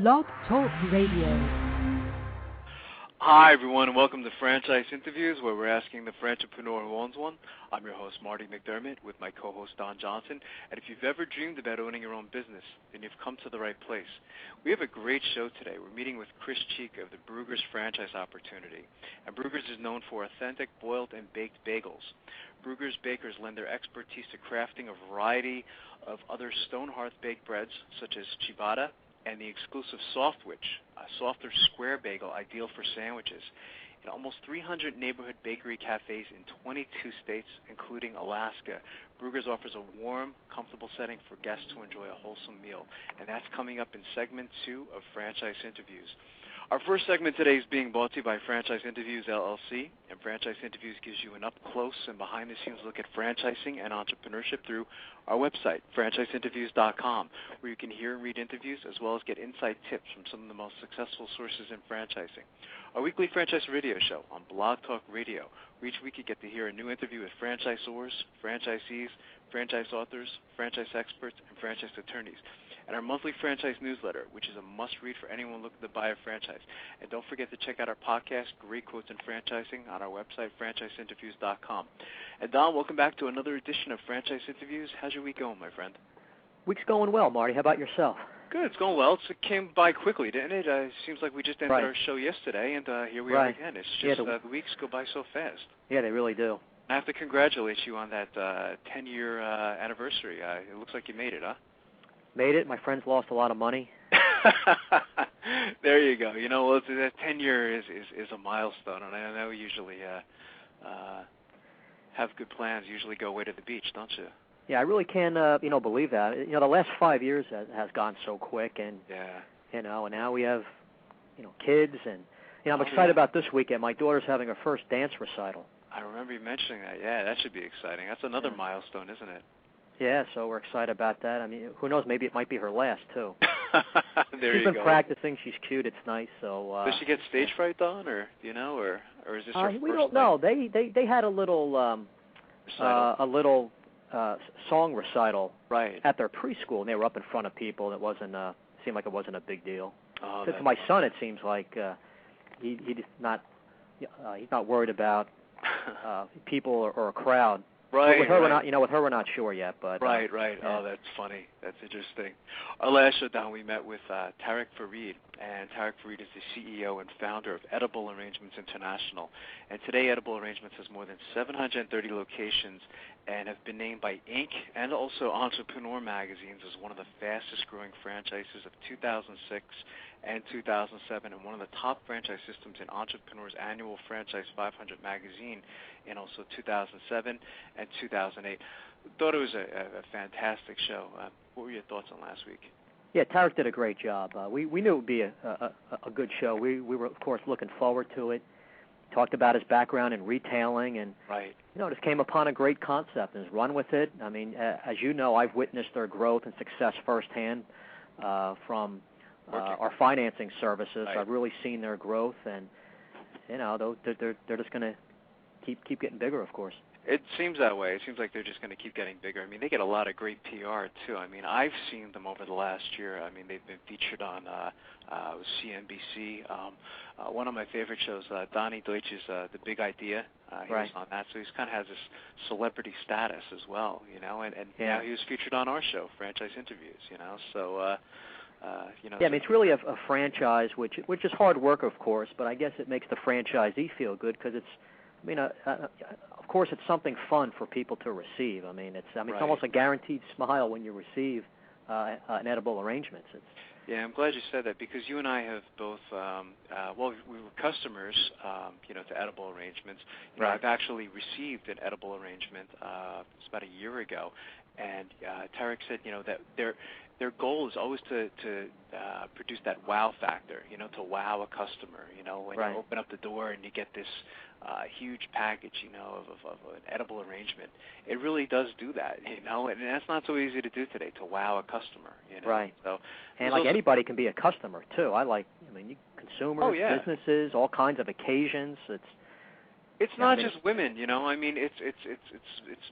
Blog Talk Radio. Hi, everyone, and welcome to Franchise Interviews, where we're asking the entrepreneur who owns one. I'm your host, Marty McDermott, with my co-host, Don Johnson. And if you've ever dreamed about owning your own business, then you've come to the right place. We have a great show today. We're meeting with Chris Cheek of the Brueggers franchise opportunity. And Brueggers is known for authentic boiled and baked bagels. Brueggers bakers lend their expertise to crafting a variety of other stone-hearth baked breads, such as Ciabatta, and the exclusive Softwich, a softer square bagel ideal for sandwiches. In almost 300 neighborhood bakery cafes in 22 states, including Alaska, Brueggers offers a warm, comfortable setting for guests to enjoy a wholesome meal. And that's coming up in segment 2 of Franchise Interviews. Our first segment today is being brought to you by Franchise Interviews, LLC. And Franchise Interviews gives you an up-close and behind-the-scenes look at franchising and entrepreneurship through our website, franchiseinterviews.com, where you can hear and read interviews as well as get inside tips from some of the most successful sources in franchising. Our weekly franchise radio show on Blog Talk Radio, where each week you get to hear a new interview with franchisors, franchisees, franchise authors, franchise experts, and franchise attorneys. And our monthly franchise newsletter, which is a must-read for anyone looking to buy a franchise. And don't forget to check out our podcast, Great Quotes in Franchising, on our website, franchiseinterviews.com. And Don, welcome back to another edition of Franchise Interviews. How's your week going, my friend? Week's going well, Marty. How about yourself? Good. It's going well. It came by quickly, didn't it? It seems like we just ended our show yesterday, and here we are again. It's just the weeks go by so fast. Yeah, they really do. I have to congratulate you on that 10-year anniversary. It looks like you made it, huh? Made it. My friends lost a lot of money. There you go. You know, well, that 10-year is a milestone, and I know you usually have good plans. You usually go away to the beach, don't you? Yeah, I really can, believe that. You know, the last 5 years has gone so quick, and and now we have, kids, and I'm excited about this weekend. My daughter's having her first dance recital. I remember you mentioning that. Yeah, that should be exciting. That's another milestone, isn't it? Yeah, so we're excited about that. I mean, who knows? Maybe it might be her last, too. She's been practicing. She's cute. It's nice. So does she get stage fright, Don, or do you know, or is this her first we don't know. They had a little song recital at their preschool, and they were up in front of people, and it wasn't seemed like it wasn't a big deal. Oh, for my son, it seems like he's not worried about people or a crowd. Right. With her, we're not sure yet, but right. Yeah. Oh, that's funny. That's interesting. Our last show down, we met with Tarek Farid, and Tarek Farid is the CEO and founder of Edible Arrangements International. And today, Edible Arrangements has more than 730 locations and have been named by Inc. and also Entrepreneur magazines as one of the fastest-growing franchises of 2006 and 2007, and one of the top franchise systems in Entrepreneur's annual Franchise 500 magazine in also 2007 and 2008. Thought it was a fantastic show. What were your thoughts on last week? Yeah, Tarek did a great job. We knew it would be a good show. We were, of course, looking forward to it. Talked about his background in retailing, and just came upon a great concept and has run with it. I mean, as you know, I've witnessed their growth and success firsthand from our financing services. I've really seen their growth, and they're just going to keep getting bigger, of course. It seems that way. It seems like they're just going to keep getting bigger. I mean, they get a lot of great PR, too. I mean, I've seen them over the last year. I mean, they've been featured on CNBC. One of my favorite shows, Donnie Deutsch's The Big Idea. He was on that, so he's kind of has this celebrity status as well, and now he was featured on our show, Franchise Interviews, so... I mean, it's really a franchise, which is hard work, of course, but I guess it makes the franchisee feel good because it's, of course, it's something fun for people to receive. It's almost a guaranteed smile when you receive an Edible Arrangements. Yeah, I'm glad you said that because you and I have both, we were customers, to Edible Arrangements. I've actually received an Edible Arrangement it's about a year ago, and Tarek said, that their goal is always to produce that wow factor, to wow a customer, when you open up the door and you get this huge package, of an edible arrangement. It really does do that, and that's not so easy to do today, to wow a customer, Right. So, and anybody can be a customer, too. Consumers, businesses, all kinds of occasions. It's not just women, you know. I mean, it's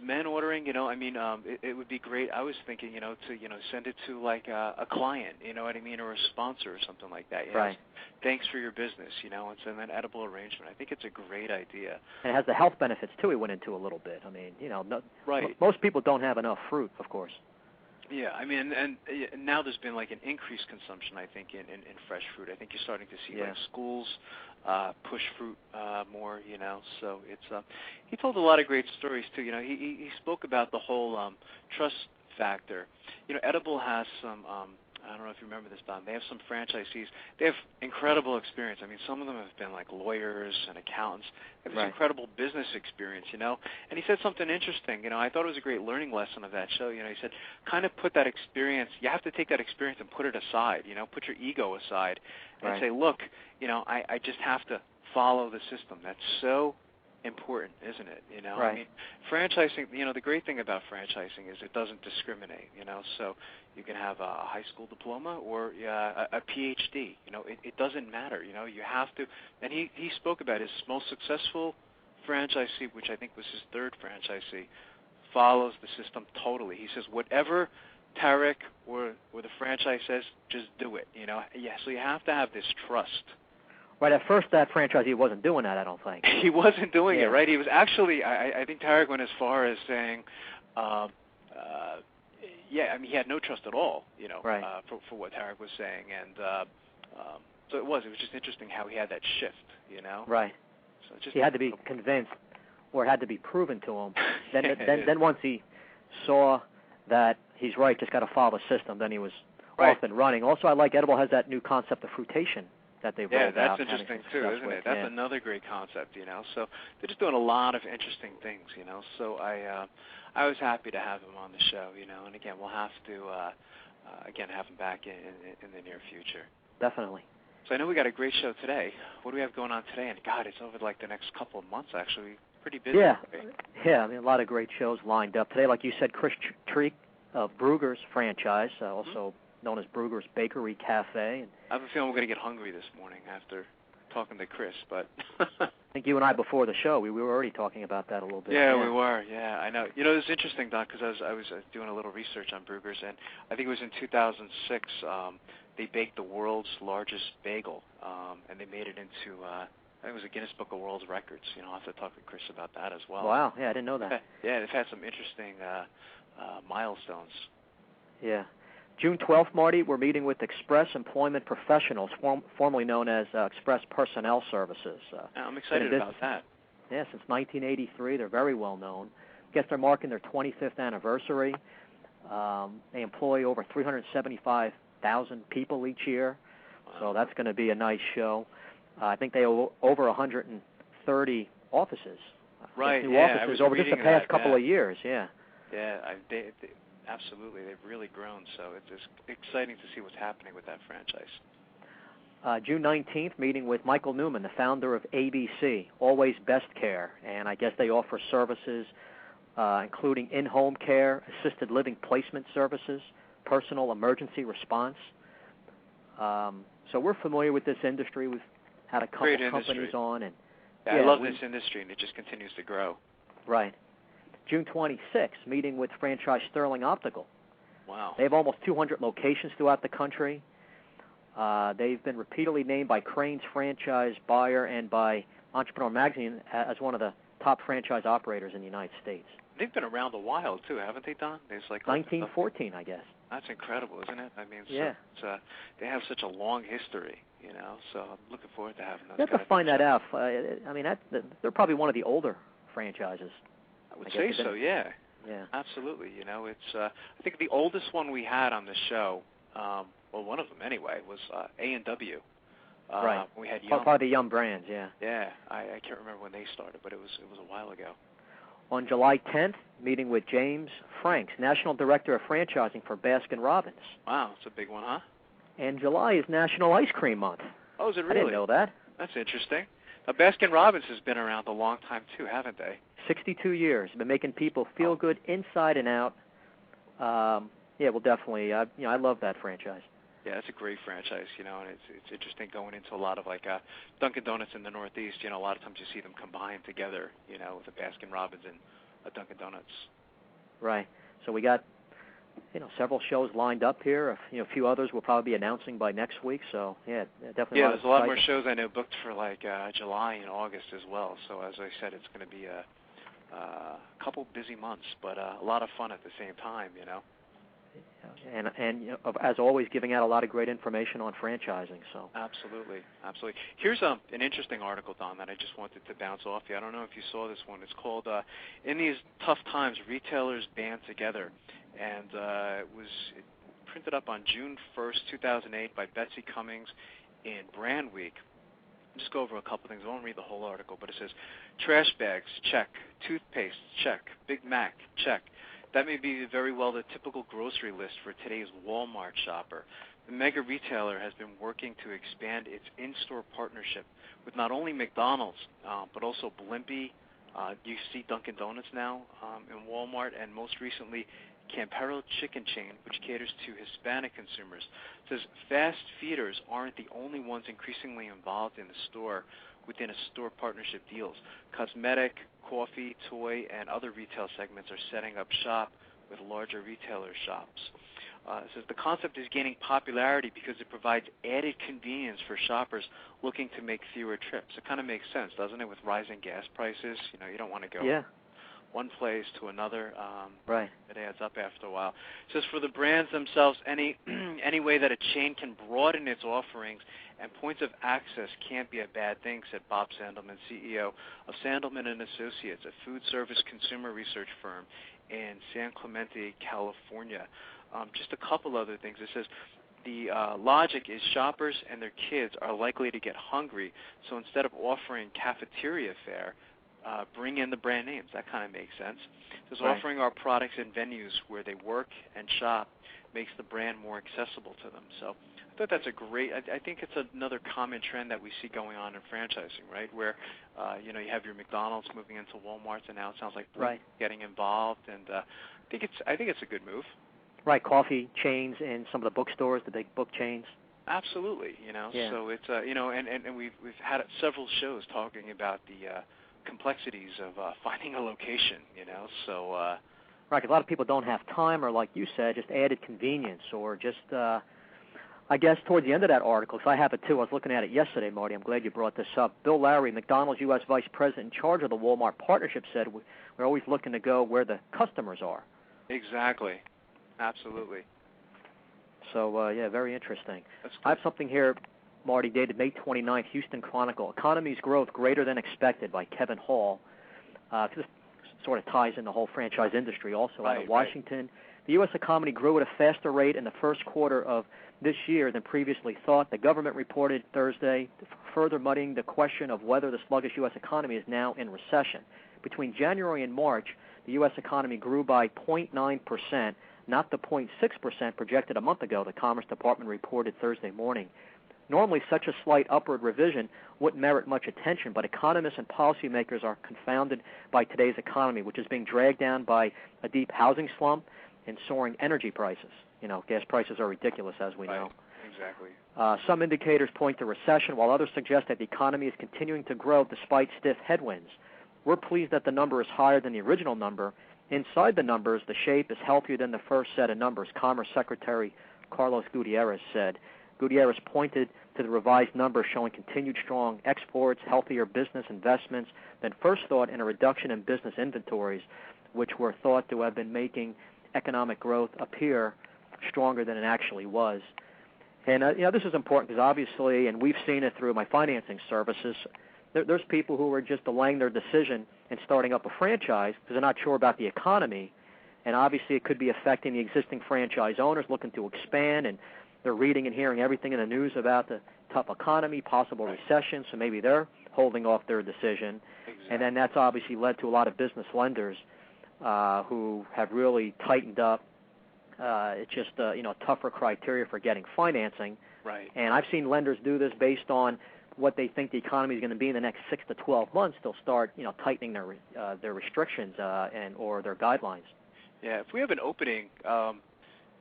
men ordering, you know. I mean, it would be great. I was thinking, you know, to send it to like a client, you know what I mean, or a sponsor or something like that. You know? Right. Thanks for your business, you know, and send an edible arrangement. I think it's a great idea. And it has the health benefits too. We went into a little bit. I mean, you know, right. Most people don't have enough fruit, of course. Yeah, I mean, and now there's been like an increased consumption, I think, in fresh fruit. I think you're starting to see like schools push fruit more, you know. So it's he told a lot of great stories too. You know, he spoke about the whole trust factor. You know, Edible has some. I don't know if you remember this, Don. They have some franchisees. They have incredible experience. I mean, some of them have been like lawyers and accountants. They have this incredible business experience, you know. And he said something interesting. You know, I thought it was a great learning lesson of that show. You know, he said, kind of put that experience. You have to take that experience and put it aside. You know, put your ego aside and say, look, you know, I just have to follow the system. That's so important, isn't it? You know, I mean, franchising. You know, the great thing about franchising is it doesn't discriminate. You know, so you can have a high school diploma or a PhD. You know, it doesn't matter. You know, you have to. And he spoke about his most successful franchisee, which I think was his third franchisee, follows the system totally. He says whatever Tarek or the franchise says, just do it. You know, so you have to have this trust. Right, at first that franchisee wasn't doing that, I don't think. He wasn't doing it, right? He was actually, I think Tarek went as far as saying, I mean, he had no trust at all, you know, for what Tarek was saying. And so it was just interesting how he had that shift, you know? Right. So just he had to be convinced, or it had to be proven to him. Then once he saw that he's right, just got to follow the system, then he was off and running. Also, I like Edible has that new concept of fruitation that they've rolled out. Yeah, that's interesting too, isn't it? That's another great concept, you know. So they're just doing a lot of interesting things, you know. So I was happy to have him on the show, you know. And again, we'll have to have him back in the near future. Definitely. So I know we got a great show today. What do we have going on today? And God, it's over like the next couple of months actually. Pretty busy. Yeah, I mean a lot of great shows lined up today. Like you said, Chris Treek of Brueggers franchise, also known as Bruegger's Bakery Cafe. And I have a feeling we're going to get hungry this morning after talking to Chris, but I think you and I before the show, we were already talking about that a little bit. Yeah, we were. Yeah, I know. You know, it was interesting, Doc, because I was doing a little research on Brueggers, and I think it was in 2006 they baked the world's largest bagel, and they made it into I think it was a Guinness Book of World Records. You know, I'll have to talk to Chris about that as well. Wow, yeah, I didn't know that. Yeah, they've had some interesting milestones. Yeah. June 12th, Marty, we're meeting with Express Employment Professionals, formerly known as Express Personnel Services. I'm excited about that. Yeah, since 1983, they're very well known. I guess they're marking their 25th anniversary. They employ over 375,000 people each year, so that's going to be a nice show. I think they have over 130 offices. Right, new offices over just the past couple of years, Yeah, they absolutely. They've really grown, so it's exciting to see what's happening with that franchise. June 19th, meeting with Michael Newman, the founder of ABC, Always Best Care, and I guess they offer services including in-home care, assisted living placement services, personal emergency response. So we're familiar with this industry. We've had a couple companies on. And I love this industry, and it just continues to grow. Right. June 26th, meeting with franchise Sterling Optical. Wow. They have almost 200 locations throughout the country. They've been repeatedly named by Crane's Franchise Buyer and by Entrepreneur Magazine as one of the top franchise operators in the United States. They've been around a while, too, haven't they, Don? It's like 1914, I guess. That's incredible, isn't it? I mean, yeah. They have such a long history, you know, so I'm looking forward to having those. You have to find that out. I mean, they're probably one of the older franchises. I would say so, yeah. Yeah. Absolutely. You know, it's I think the oldest one we had on the show, well, one of them anyway, was A&W. Right. We had part of the Yum brands, yeah. Yeah. I can't remember when they started, but it was a while ago. On July 10th, meeting with James Franks, National Director of Franchising for Baskin-Robbins. Wow, it's a big one, huh? And July is National Ice Cream Month. Oh, is it really? I didn't know that. That's interesting. Now, Baskin-Robbins has been around a long time, too, haven't they? 62 years. Been making people feel good inside and out. Yeah, well, definitely. I love that franchise. Yeah, it's a great franchise, and it's interesting going into a lot of like Dunkin' Donuts in the Northeast. A lot of times you see them combined together, with a Baskin-Robbins and a Dunkin' Donuts. Right. So we got, several shows lined up here. A few others we'll probably be announcing by next week. So yeah, definitely. Yeah, there's a lot more shows I know booked for like July and August as well. So as I said, it's going to be a couple busy months, but a lot of fun at the same time. And as always, giving out a lot of great information on franchising. So absolutely. Here's an interesting article, Don, that I just wanted to bounce off you. I don't know if you saw this one. It's called "In These Tough Times, Retailers Band Together," and it was printed up on June 1st, 2008, by Betsy Cummings in Brand Week. I'll just go over a couple things. I won't read the whole article, but it says, trash bags, check. Toothpaste, check. Big Mac, check. That may be very well the typical grocery list for today's Walmart shopper. The mega retailer has been working to expand its in-store partnership with not only McDonald's, but also Blimpie. You see Dunkin' Donuts now in Walmart, and most recently Campero Chicken Chain, which caters to Hispanic consumers. It says fast feeders aren't the only ones increasingly involved in the store within a store partnership deals. Cosmetic, coffee, toy, and other retail segments are setting up shop with larger retailer shops. It says the concept is gaining popularity because it provides added convenience for shoppers looking to make fewer trips. It kind of makes sense, doesn't it, with rising gas prices? You don't want to go one place to another. Right. It adds up after a while. It says for the brands themselves, any way that a chain can broaden its offerings and points of access can't be a bad thing, said Bob Sandelman, CEO of Sandelman & Associates, a food service consumer research firm in San Clemente, California. Just a couple other things. It says the logic is shoppers and their kids are likely to get hungry, so instead of offering cafeteria fare, bring in the brand names. That kind of makes sense. It says offering our products in venues where they work and shop makes the brand more accessible to them. So I thought that's a great, I think it's another common trend that we see going on in franchising, right, where, you have your McDonald's moving into Walmart, and now it sounds like getting involved, and I think it's a good move. Right, coffee chains and some of the bookstores, the big book chains. Absolutely, so it's, and we've had several shows talking about the complexities of finding a location, so... Right, because a lot of people don't have time, or like you said, just added convenience, or just, I guess towards the end of that article, because I have it too, I was looking at it yesterday, Marty, I'm glad you brought this up. Bill Lowry, McDonald's U.S. Vice President in charge of the Walmart partnership, said we're always looking to go where the customers are. Exactly. Absolutely. So, yeah, very interesting. I have something here, Marty, dated May 29th, Houston Chronicle. Economy's growth greater than expected by Kevin Hall. This sort of ties in the whole franchise industry also out of Washington. The U.S. economy grew at a faster rate in the first quarter of this year than previously thought. The government reported Thursday, further muddying the question of whether the sluggish U.S. economy is now in recession. Between January and March, the U.S. economy grew by 0.9%, not the 0.6% projected a month ago, the Commerce Department reported Thursday morning. Normally, such a slight upward revision wouldn't merit much attention, but economists and policymakers are confounded by today's economy, which is being dragged down by a deep housing slump and soaring energy prices. Gas prices are ridiculous, as we know. Exactly. Some indicators point to recession, while others suggest that the economy is continuing to grow despite stiff headwinds. We're pleased that the number is higher than the original number. Inside the numbers, the shape is healthier than the first set of numbers, Commerce Secretary Carlos Gutierrez said. Gutierrez pointed to the revised numbers showing continued strong exports, healthier business investments than first thought, and a reduction in business inventories, which were thought to have been making economic growth appear stronger than it actually was. And, this is important because obviously, and we've seen it through my financing services, there's people who are just delaying their decision and starting up a franchise because they're not sure about the economy, and obviously it could be affecting the existing franchise owners looking to expand, and they're reading and hearing everything in the news about the tough economy, possible recession, so maybe they're holding off their decision. Exactly. And then that's obviously led to a lot of business lenders who have really tightened up. It's just, tougher criteria for getting financing. Right. And I've seen lenders do this based on what they think the economy is going to be in the next 6 to 12 months. They'll start, tightening their restrictions or their guidelines. Yeah, if we have an opening,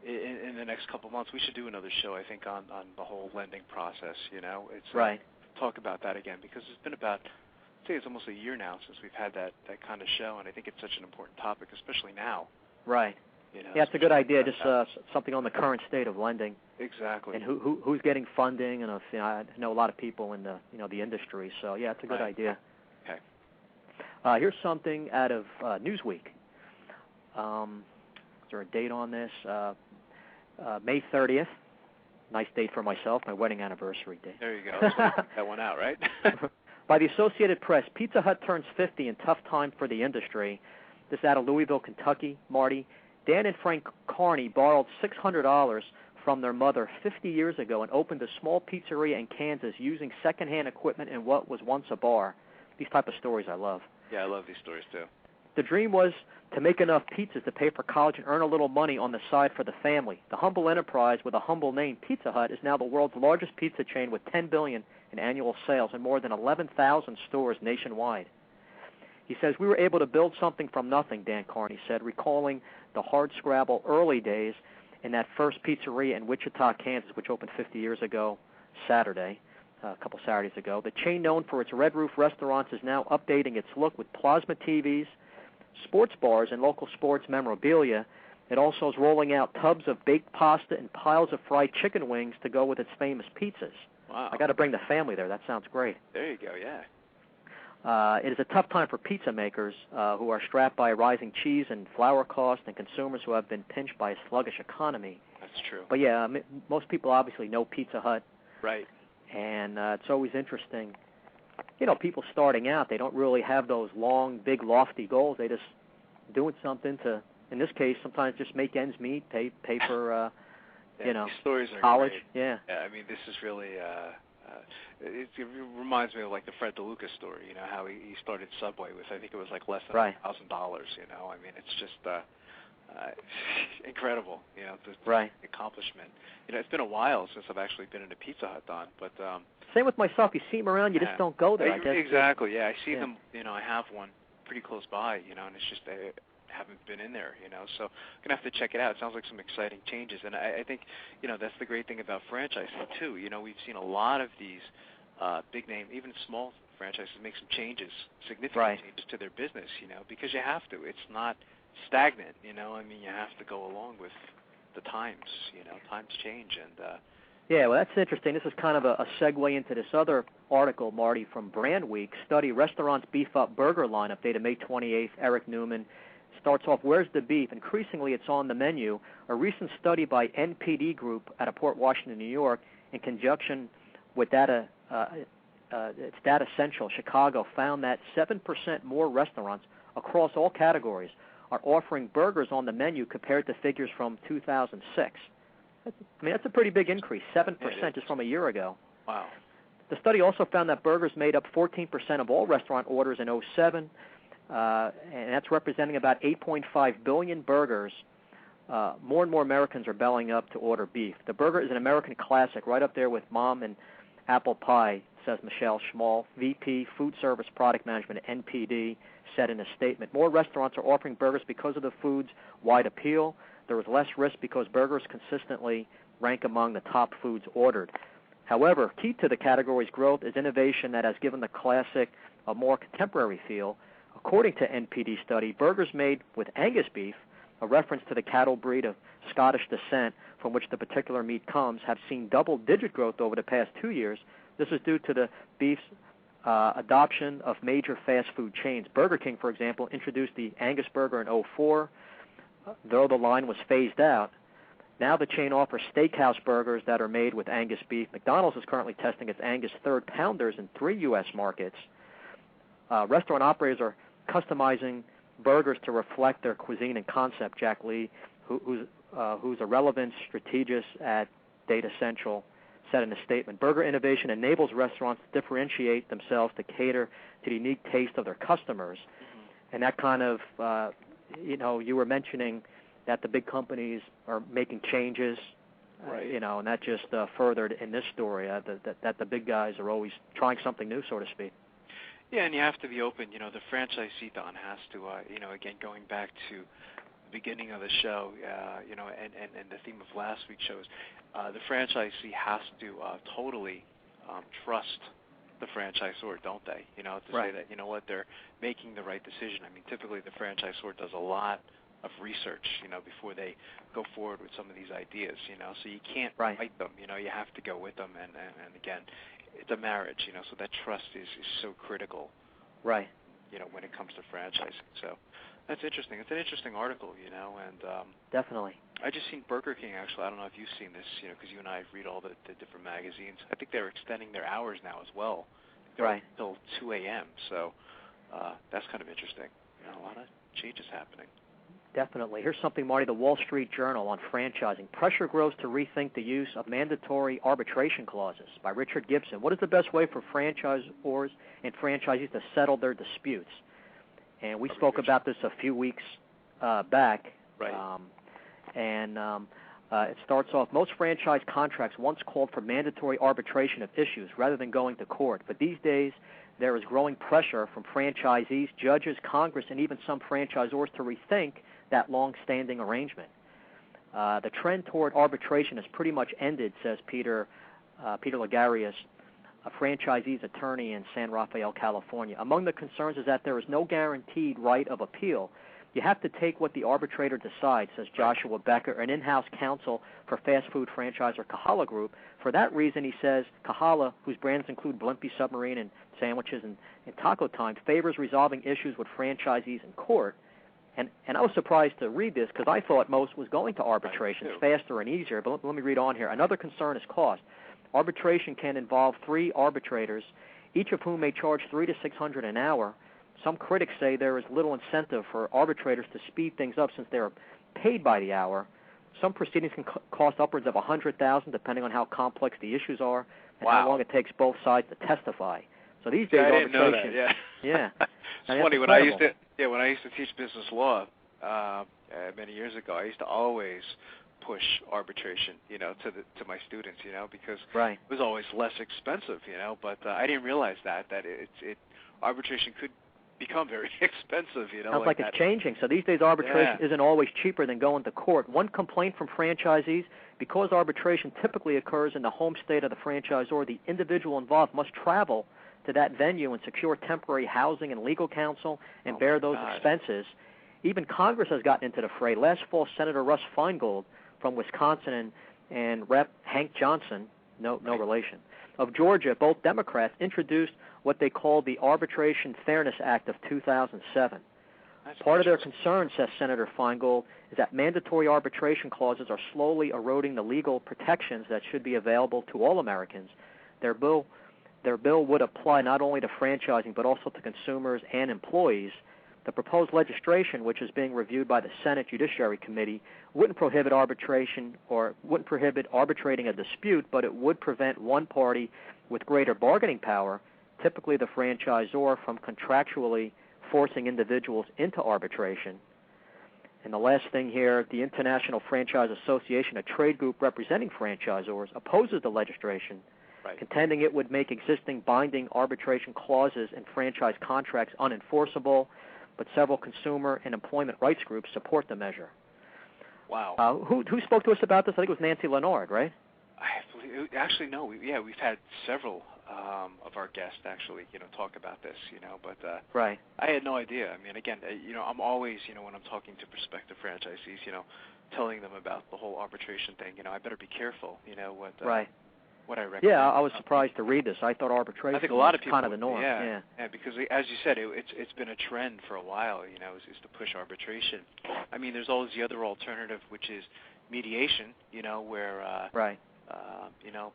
in the next couple of months, we should do another show, I think, on the whole lending process, It's right. Talk about that again, because it's been about, I'd say it's almost a year now since we've had that kind of show, and I think it's such an important topic, especially now. Right. Yeah, it's a good idea, just something on the current state of lending. Exactly. And who's getting funding, and I know a lot of people in the the industry, so yeah, it's a good idea. Okay. Here's something out of Newsweek. Is there a date on this? May 30th. Nice date for myself, my wedding anniversary date. There you go. That one out, right? By the Associated Press, Pizza Hut turns 50 in tough time for the industry. This is out of Louisville, Kentucky. Marty, Dan and Frank Carney borrowed $600 from their mother 50 years ago and opened a small pizzeria in Kansas using secondhand equipment in what was once a bar. These type of stories I love. Yeah, I love these stories too. The dream was to make enough pizzas to pay for college and earn a little money on the side for the family. The humble enterprise with a humble name, Pizza Hut, is now the world's largest pizza chain with $10 billion in annual sales and more than 11,000 stores nationwide. He says, "We were able to build something from nothing," Dan Carney said, recalling the hardscrabble early days in that first pizzeria in Wichita, Kansas, which opened 50 years ago Saturday, a couple Saturdays ago. The chain, known for its Red Roof restaurants, is now updating its look with plasma TVs, sports bars, and local sports memorabilia. It also is rolling out tubs of baked pasta and piles of fried chicken wings to go with its famous pizzas. Wow. I got to bring the family there. That sounds great. There you go, yeah. It is a tough time for pizza makers who are strapped by rising cheese and flour costs and consumers who have been pinched by a sluggish economy. That's true. But, yeah, most people obviously know Pizza Hut. Right. And it's always interesting. People starting out, they don't really have those long, big, lofty goals. They just doing something to, in this case, sometimes just make ends meet, pay for, these stories are college. Great. Yeah. I mean, this is really, it reminds me of like the Fred DeLuca story, how he started Subway with, I think it was like less than $1,000, I mean, it's just incredible, the accomplishment. It's been a while since I've actually been in a Pizza Hut, Don, but... Same with myself. You see them around, you just don't go there, I guess. Exactly, yeah. I see them, I have one pretty close by, and it's just I haven't been in there, so I'm going to have to check it out. It sounds like some exciting changes, and I think, that's the great thing about franchising, too. We've seen a lot of these big name, even small franchises make some changes, significant changes to their business, because you have to. It's not stagnant, I mean, you have to go along with the times, times change, and... Yeah, well, that's interesting. This is kind of a segue into this other article, Marty, from Brand Week. Study, Restaurants Beef Up Burger Lineup, dated May 28th. Eric Newman starts off, where's the beef? Increasingly, it's on the menu. A recent study by NPD Group out of Port Washington, New York, in conjunction with Data Central Chicago, found that 7% more restaurants across all categories are offering burgers on the menu compared to figures from 2006. That's a pretty big increase, 7% just from a year ago. Wow. The study also found that burgers made up 14% of all restaurant orders in 2007, and that's representing about 8.5 billion burgers. More and more Americans are bellying up to order beef. The burger is an American classic, right up there with Mom and Apple Pie, says Michelle Schmall, VP Food Service Product Management at NPD, said in a statement. More restaurants are offering burgers because of the food's wide appeal. There is less risk because burgers consistently rank among the top foods ordered. However, key to the category's growth is innovation that has given the classic a more contemporary feel. According to NPD study, burgers made with Angus beef, a reference to the cattle breed of Scottish descent from which the particular meat comes, have seen double-digit growth over the past 2 years. This is due to the beef's adoption of major fast food chains. Burger King, for example, introduced the Angus burger in 2004. Though the line was phased out, now the chain offers steakhouse burgers that are made with Angus beef. McDonald's is currently testing its Angus third pounders in 3 U.S. markets. Restaurant operators are customizing burgers to reflect their cuisine and concept, Jack Lee, who's a relevant strategist at Data Central, said in a statement. Burger innovation enables restaurants to differentiate themselves to cater to the unique taste of their customers. Mm-hmm. And that kind of... you were mentioning that the big companies are making changes, and that just furthered in this story that the big guys are always trying something new, so to speak. Yeah, and you have to be open. The franchisee, Don, has to, again, going back to beginning of the show, and the theme of last week's show is the franchisee has to totally trust the franchisor, don't they? To say that, they're making the right decision. I mean, typically the franchisor does a lot of research, before they go forward with some of these ideas, so you can't fight them, you have to go with them, and again, it's a marriage, so that trust is so critical, right? When it comes to franchising. So that's interesting. It's an interesting article, and definitely. I just seen Burger King, actually. I don't know if you've seen this, because you and I read all the different magazines. I think they're extending their hours now as well. Until 2 a.m., so that's kind of interesting. A lot of changes happening. Definitely. Here's something, Marty, the Wall Street Journal on franchising. Pressure grows to rethink the use of mandatory arbitration clauses by Richard Gibson. What is the best way for franchisors and franchisees to settle their disputes? And we spoke about this a few weeks back. Right. It starts off, most franchise contracts once called for mandatory arbitration of issues rather than going to court. But these days, there is growing pressure from franchisees, judges, Congress, and even some franchisors to rethink that long-standing arrangement. The trend toward arbitration has pretty much ended, says Peter Lagarius, a franchisee's attorney in San Rafael, California. Among the concerns is that there is no guaranteed right of appeal. You have to take what the arbitrator decides, says Joshua Becker, an in-house counsel for fast food franchisor Kahala Group. For that reason, he says, Kahala, whose brands include Blimpie Submarine and sandwiches and Taco Time, favors resolving issues with franchisees in court. And I was surprised to read this because I thought most was going to arbitration. It's faster and easier, but let me read on here. Another concern is cost. Arbitration can involve 3 arbitrators, each of whom may charge $300 to $600 an hour. Some critics say there is little incentive for arbitrators to speed things up since they are paid by the hour. Some proceedings can cost upwards of $100,000 depending on how complex the issues are and how long it takes both sides to testify. So these days, I arbitration. didn't know that, yeah. It's funny when I used to teach business law many years ago. I used to always push arbitration, to my students, because it was always less expensive, But I didn't realize that arbitration could become very expensive, Sounds like it's changing. So these days arbitration isn't always cheaper than going to court. One complaint from franchisees, because arbitration typically occurs in the home state of the franchisor, the individual involved must travel to that venue and secure temporary housing and legal counsel and bear those expenses. Even Congress has gotten into the fray. Last fall, Senator Russ Feingold from Wisconsin and Rep. Hank Johnson, no relation, of Georgia, both Democrats, introduced what they called the Arbitration Fairness Act of 2007. Part of their concern, says Senator Feingold, is that mandatory arbitration clauses are slowly eroding the legal protections that should be available to all Americans. Their bill would apply not only to franchising but also to consumers and employees. The proposed legislation, which is being reviewed by the Senate Judiciary Committee, wouldn't prohibit arbitration or wouldn't prohibit arbitrating a dispute, but it would prevent one party with greater bargaining power, typically the franchisor, from contractually forcing individuals into arbitration. And the last thing here, the International Franchise Association, a trade group representing franchisors, opposes the legislation, contending it would make existing binding arbitration clauses in franchise contracts unenforceable, but several consumer and employment rights groups support the measure. Wow. Who spoke to us about this? I think it was Nancy Leonard, right? Actually, no. We've had several of our guests actually, talk about this, but I had no idea. I mean, again, I'm always, when I'm talking to prospective franchisees, telling them about the whole arbitration thing, I better be careful, what I recommend. Yeah, I was surprised to read this. I thought arbitration was kind of the norm. Yeah, because as you said, it's been a trend for a while, is to push arbitration. I mean, there's always the other alternative, which is mediation, where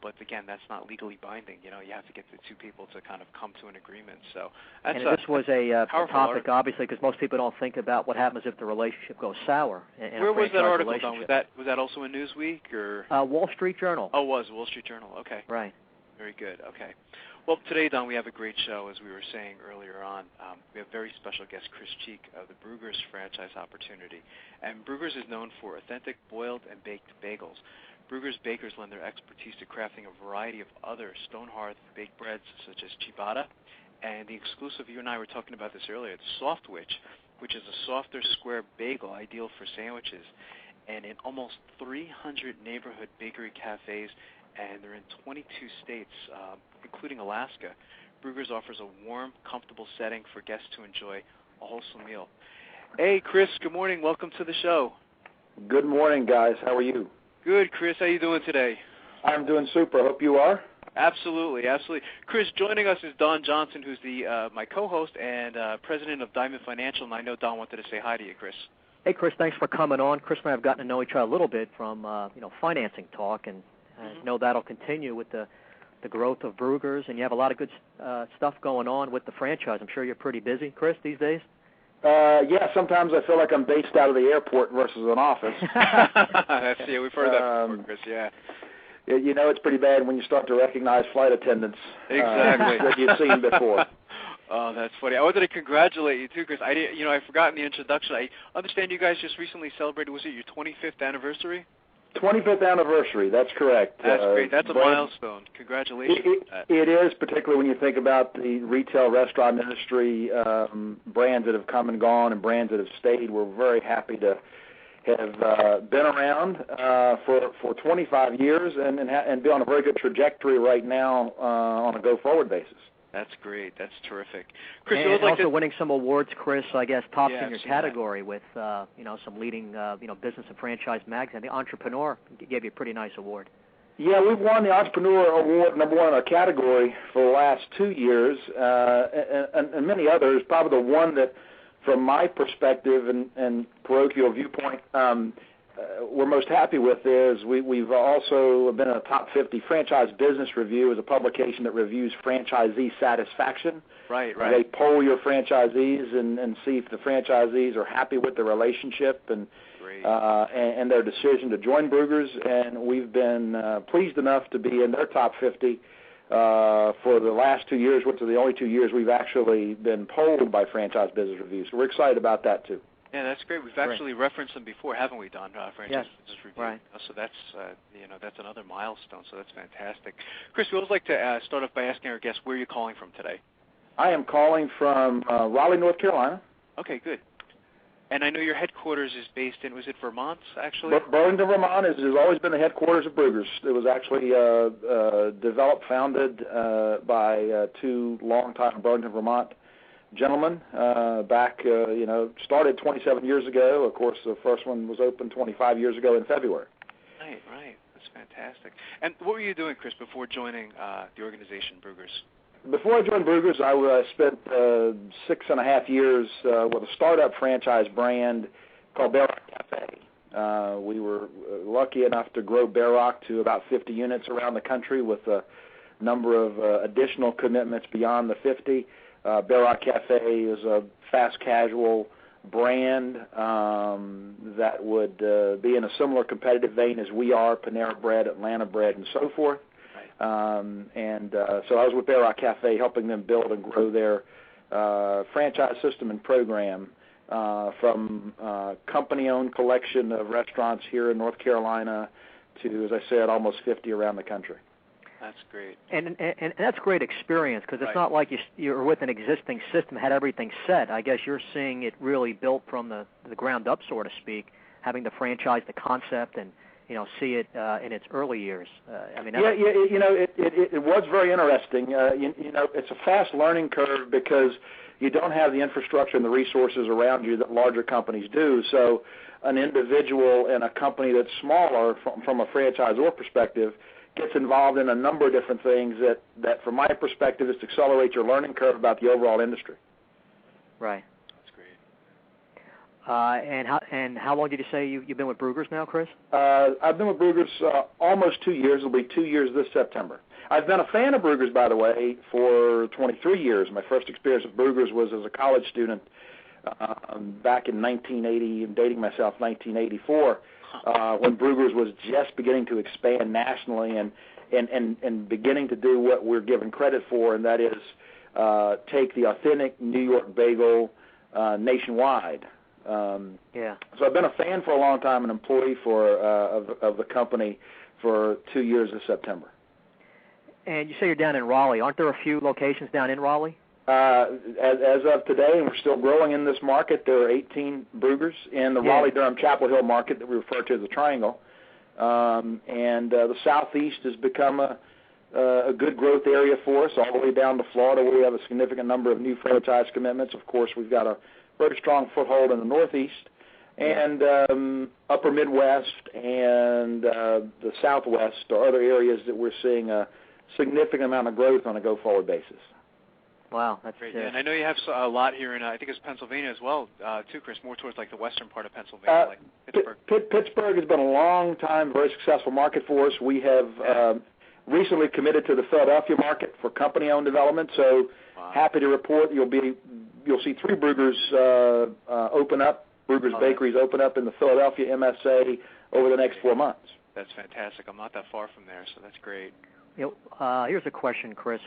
but again, that's not legally binding. You have to get the two people to kind of come to an agreement. So that's this was a topic, obviously, because most people don't think about what happens if the relationship goes sour. Where was that article done? Was that also in Newsweek or Wall Street Journal? Oh, it was Wall Street Journal. Okay. Right. Very good. Okay. Well, today, Don, we have a great show, as we were saying earlier on. We have very special guest Chris Cheek of the Brueggers franchise opportunity. And Brueggers is known for authentic boiled and baked bagels. Brueggers bakers lend their expertise to crafting a variety of other stone-hearth baked breads, such as Ciabatta, and the exclusive, you and I were talking about this earlier, the Softwich, which is a softer square bagel ideal for sandwiches. And in almost 300 neighborhood bakery cafes, and they're in 22 states, including Alaska, Brueggers offers a warm, comfortable setting for guests to enjoy a wholesome meal. Hey, Chris, good morning. Welcome to the show. Good morning, guys. How are you? Good, Chris. How you doing today? I'm doing super. Hope you are. Absolutely, absolutely. Chris, joining us is Don Johnson, who's my co-host and president of Diamond Financial, and I know Don wanted to say hi to you, Chris. Hey, Chris, thanks for coming on. Chris and I have gotten to know each other a little bit from financing talk, and I know that'll continue with the growth of Brueggers, and you have a lot of good stuff going on with the franchise. I'm sure you're pretty busy, Chris, these days? Yeah, sometimes I feel like I'm based out of the airport versus an office. Yeah, we've heard that before, Chris, yeah. You know, it's pretty bad when you start to recognize flight attendants exactly. that you've seen before. Oh, that's funny. I wanted to congratulate you, too, because I forgot in the introduction. I understand you guys just recently celebrated, was it your 25th anniversary? 25th anniversary, that's correct. That's great. That's a milestone. Congratulations. It is, particularly when you think about the retail restaurant industry, brands that have come and gone and brands that have stayed. We're very happy to have been around for 25 years and be on a very good trajectory right now on a go-forward basis. That's great. That's terrific. Chris, and also winning some awards, Chris, I guess, tops in your category with, some leading, business and franchise magazine. The Entrepreneur gave you a pretty nice award. Yeah, we've won the Entrepreneur Award #1 in our category for the last 2 years, and many others. Probably the one that, from my perspective and parochial viewpoint, we're most happy with is we've also been in a top 50 Franchise Business Review, as a publication that reviews franchisee satisfaction. Right. They poll your franchisees and see if the franchisees are happy with the relationship and their decision to join Brueggers. And we've been pleased enough to be in their top 50 for the last 2 years, which are the only 2 years we've actually been polled by Franchise Business Review. So we're excited about that, too. Yeah, that's great. We've actually referenced them before, haven't we, Don? Franchise Business Review. Right. So that's that's another milestone. So that's fantastic. Chris, we always like to start off by asking our guests, where are you calling from today? I am calling from Raleigh, North Carolina. Okay, good. And I know your headquarters is based in, was it Vermont, actually? Burlington, Vermont has always been the headquarters of Brueggers. It was actually developed, founded by 2 longtime Burlington, Vermont gentlemen back, started 27 years ago. Of course, the first one was opened 25 years ago in February. Right. That's fantastic. And what were you doing, Chris, before joining the organization, Brueggers? Before I joined Brueggers, I spent 6.5 years with a startup franchise brand called Bear Rock Cafe. We were lucky enough to grow Bear Rock to about 50 units around the country with a number of additional commitments beyond the 50. Bear Rock Cafe is a fast casual brand that would be in a similar competitive vein as we are, Panera Bread, Atlanta Bread, and so forth. So I was with Bear Rock Cafe helping them build and grow their franchise system and program from company-owned collection of restaurants here in North Carolina to, as I said, almost 50 around the country. That's great. And that's great experience, because it's not like you're with an existing system, had everything set. I guess you're seeing it really built from the ground up, so to speak, having the franchise, the concept, and see it in its early years. It was very interesting. It's a fast learning curve because you don't have the infrastructure and the resources around you that larger companies do. So an individual in a company that's smaller from a franchisor perspective gets involved in a number of different things that from my perspective, just accelerate your learning curve about the overall industry. Right. That's great. And how long did you say you've been with Brueggers now, Chris? I've been with Brueggers almost 2 years. It'll be 2 years this September. I've been a fan of Brueggers, by the way, for 23 years. My first experience with Brueggers was as a college student back in 1980, I'm dating myself, 1984. When Brueggers was just beginning to expand nationally and beginning to do what we're given credit for, and that is take the authentic New York bagel nationwide. So I've been a fan for a long time, an employee of the company for 2 years this September. And you say you're down in Raleigh. Aren't there a few locations down in Raleigh? As of today, and we're still growing in this market, there are 18 Brueggers in the Raleigh-Durham Chapel Hill market that we refer to as the Triangle. And the Southeast has become a good growth area for us, all the way down to Florida, where we have a significant number of new franchise commitments. Of course, we've got a very strong foothold in the Northeast, and Upper Midwest and the Southwest are other areas that we're seeing a significant amount of growth on a go-forward basis. Wow, that's great. And I know you have a lot here in, I think it's Pennsylvania as well, too, Chris, more towards like the western part of Pennsylvania, like Pittsburgh. Pittsburgh has been a long time, very successful market for us. We have recently committed to the Philadelphia market for company-owned development, so happy to report you'll see 3 Brueggers open up, Brueggers bakeries open up in the Philadelphia MSA over the next 4 months. That's fantastic. I'm not that far from there, so that's great. Here's a question, Chris.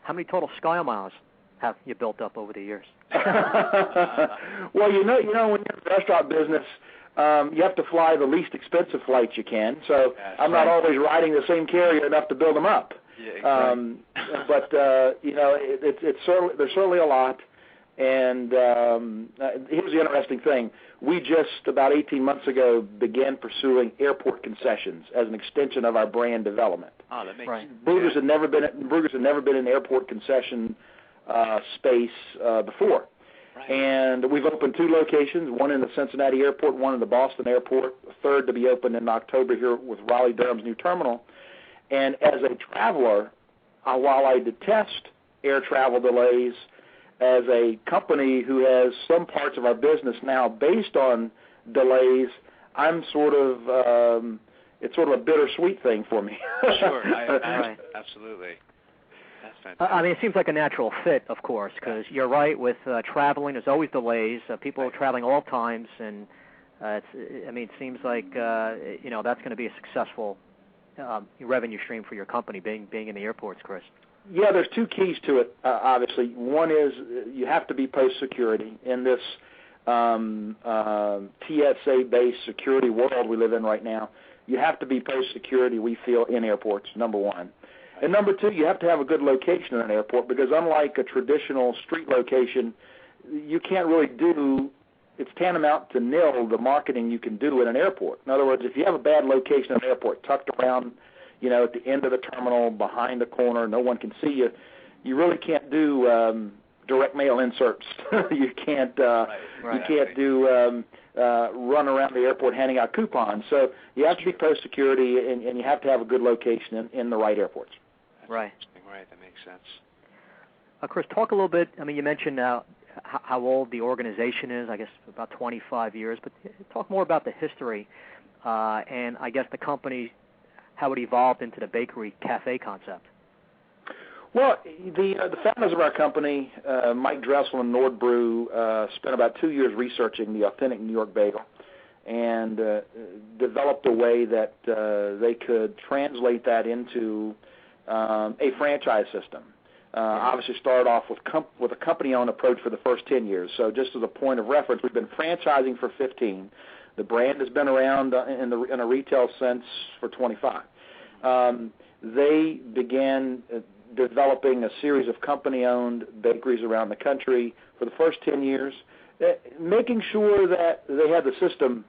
How many total Sky Miles have you built up over the years? Well, when you're in the restaurant business, you have to fly the least expensive flights you can. So I'm not always riding the same carrier enough to build them up. Yeah, exactly. But there's certainly a lot. And here's the interesting thing. We just, about 18 months ago, began pursuing airport concessions as an extension of our brand development. Oh, that makes sense. Brueggers had never been in airport concession space before. Right. And we've opened 2 locations, one in the Cincinnati airport, one in the Boston airport, a third to be opened in October here with Raleigh-Durham's new terminal. And as a traveler, while I detest air travel delays, as a company who has some parts of our business now based on delays, I'm it's sort of a bittersweet thing for me. Sure, absolutely. That's fantastic. I mean, it seems like a natural fit, of course, because you're right, with traveling, there's always delays. People are traveling all times, and it seems like, that's going to be a successful revenue stream for your company, being in the airports, Chris. Yeah, there's 2 keys to it, obviously. One is you have to be post-security in this TSA-based security world we live in right now. You have to be post-security, we feel, in airports, number 1. And number 2, you have to have a good location in an airport, because unlike a traditional street location, you can't really it's tantamount to nil the marketing you can do in an airport. In other words, if you have a bad location in an airport tucked around at the end of the terminal, behind the corner, no one can see you, you really can't do direct mail inserts. You can't do run around the airport handing out coupons. So you have to be post-security, and you have to have a good location in the right airports. Right. Right, that makes sense. Chris, talk a little bit, you mentioned how old the organization is, I guess about 25 years, but talk more about the history and I guess the company, how it evolved into the bakery cafe concept. Well, the founders of our company, Mike Dressel and Nord Brew, spent about 2 years researching the authentic New York bagel and developed a way that they could translate that into a franchise system. Obviously started off with a company-owned approach for the first 10 years. So just as a point of reference, we've been franchising for 15. The brand has been around in a retail sense for 25. They began developing a series of company-owned bakeries around the country for the first 10 years, making sure that they had the system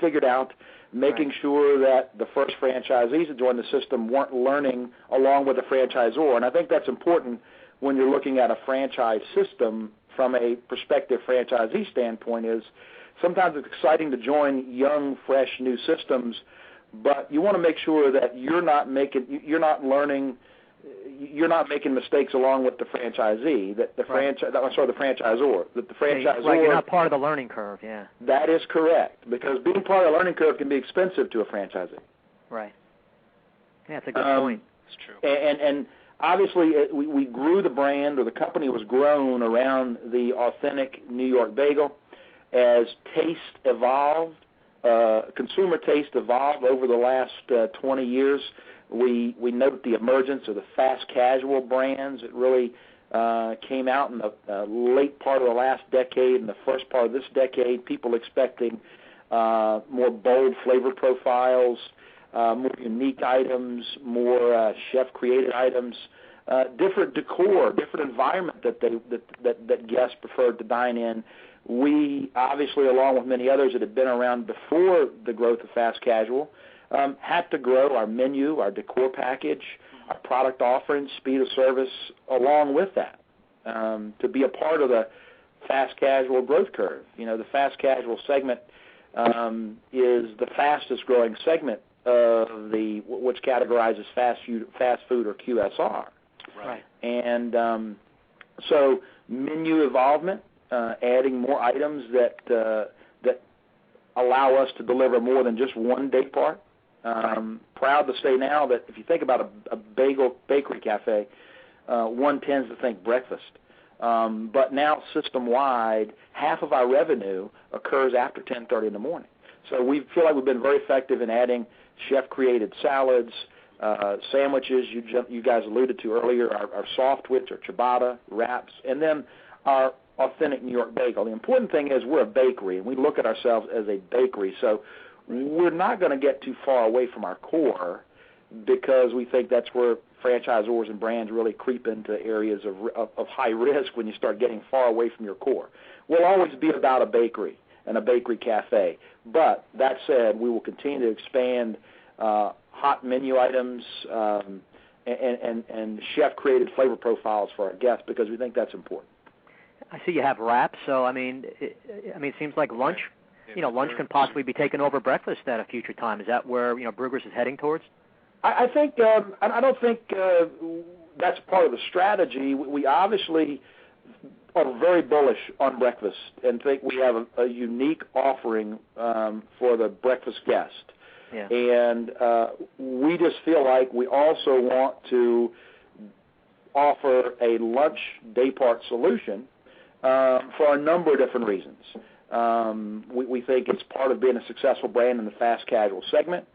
figured out, making sure that the first franchisees that joined the system weren't learning along with the franchisor. And I think that's important when you're looking at a franchise system from a prospective franchisee standpoint. Is sometimes it's exciting to join young, fresh, new systems, but you want to make sure that you're not making mistakes along with the franchisee, the franchisor, that the franchisor. Right, you're not part of the learning curve, yeah. That is correct, because being part of the learning curve can be expensive to a franchisee. Right. Yeah, that's a good point. It's true. And obviously, we grew the brand, or the company was grown around the authentic New York bagel. As taste evolved, consumer taste evolved over the last 20 years, we note the emergence of the fast casual brands. It really came out in the late part of the last decade and the first part of this decade, people expecting more bold flavor profiles, more unique items, more chef-created items, different decor, different environment that guests preferred to dine in. We obviously, along with many others that had been around before the growth of fast casual, had to grow our menu, our decor package, our product offerings, speed of service, along with that, to be a part of the fast casual growth curve. You know, the fast casual segment is the fastest growing segment of which categorizes fast food or QSR. Right. And so menu involvement, adding more items that allow us to deliver more than just one day part. Proud to say now that if you think about a bagel bakery cafe, one tends to think breakfast. But now system-wide, half of our revenue occurs after 10:30 in the morning. So we feel like we've been very effective in adding chef-created salads, sandwiches you guys alluded to earlier, our Softwich or Ciabatta, wraps, and then our authentic New York bagel. The important thing is we're a bakery, and we look at ourselves as a bakery. So we're not going to get too far away from our core because we think that's where franchisors and brands really creep into areas of high risk when you start getting far away from your core. We'll always be about a bakery and a bakery cafe. But that said, we will continue to expand hot menu items and chef-created flavor profiles for our guests because we think that's important. I see you have wraps, so I mean, it seems like lunch, lunch can possibly be taken over breakfast at a future time. Is that where Brueggers is heading towards? I think I don't think that's part of the strategy. We obviously are very bullish on breakfast and think we have a unique offering for the breakfast guest. Yeah. And we just feel like we also want to offer a lunch daypart solution for a number of different reasons. We think it's part of being a successful brand in the fast casual segment.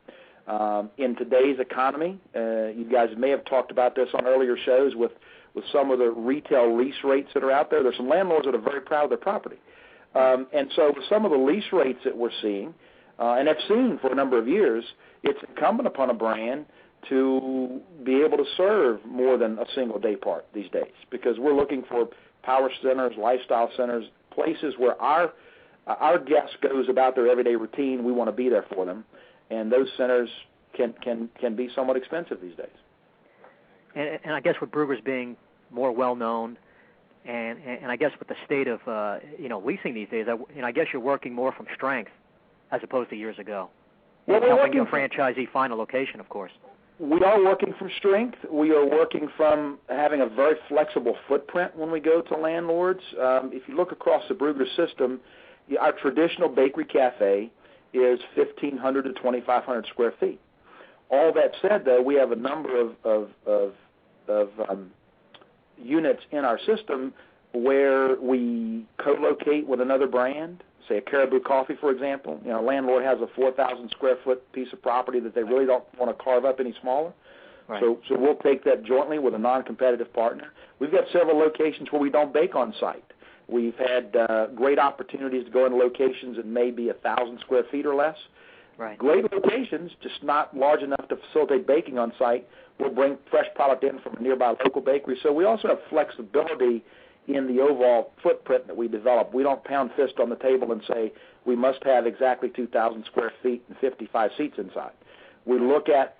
In today's economy, you guys may have talked about this on earlier shows with some of the retail lease rates that are out there. There's some landlords that are very proud of their property. And so with some of the lease rates that we're seeing, and have seen for a number of years, it's incumbent upon a brand to be able to serve more than a single day part these days because we're looking for power centers, lifestyle centers, places where our guest goes about their everyday routine. We want to be there for them, and those centers can be somewhat expensive these days. And I guess with Brueggers being more well known, and I guess with the state of leasing these days, I guess you're working more from strength as opposed to years ago. Well, helping your franchisee find a location, of course. We are working from strength. We are working from having a very flexible footprint when we go to landlords. If you look across the Bruegger system, our traditional bakery cafe is 1,500 to 2,500 square feet. All that said, though, we have a number of units in our system where we co-locate with another brand, say a Caribou Coffee, for example. A landlord has a 4,000 square foot piece of property that they really don't want to carve up any smaller. Right. So we'll take that jointly with a non-competitive partner. We've got several locations where we don't bake on site. We've had great opportunities to go into locations that may be 1,000 square feet or less. Right. Great locations, just not large enough to facilitate baking on site. We'll bring fresh product in from a nearby local bakery. So we also have flexibility in the overall footprint that we develop. We don't pound fist on the table and say we must have exactly 2,000 square feet and 55 seats inside. We look at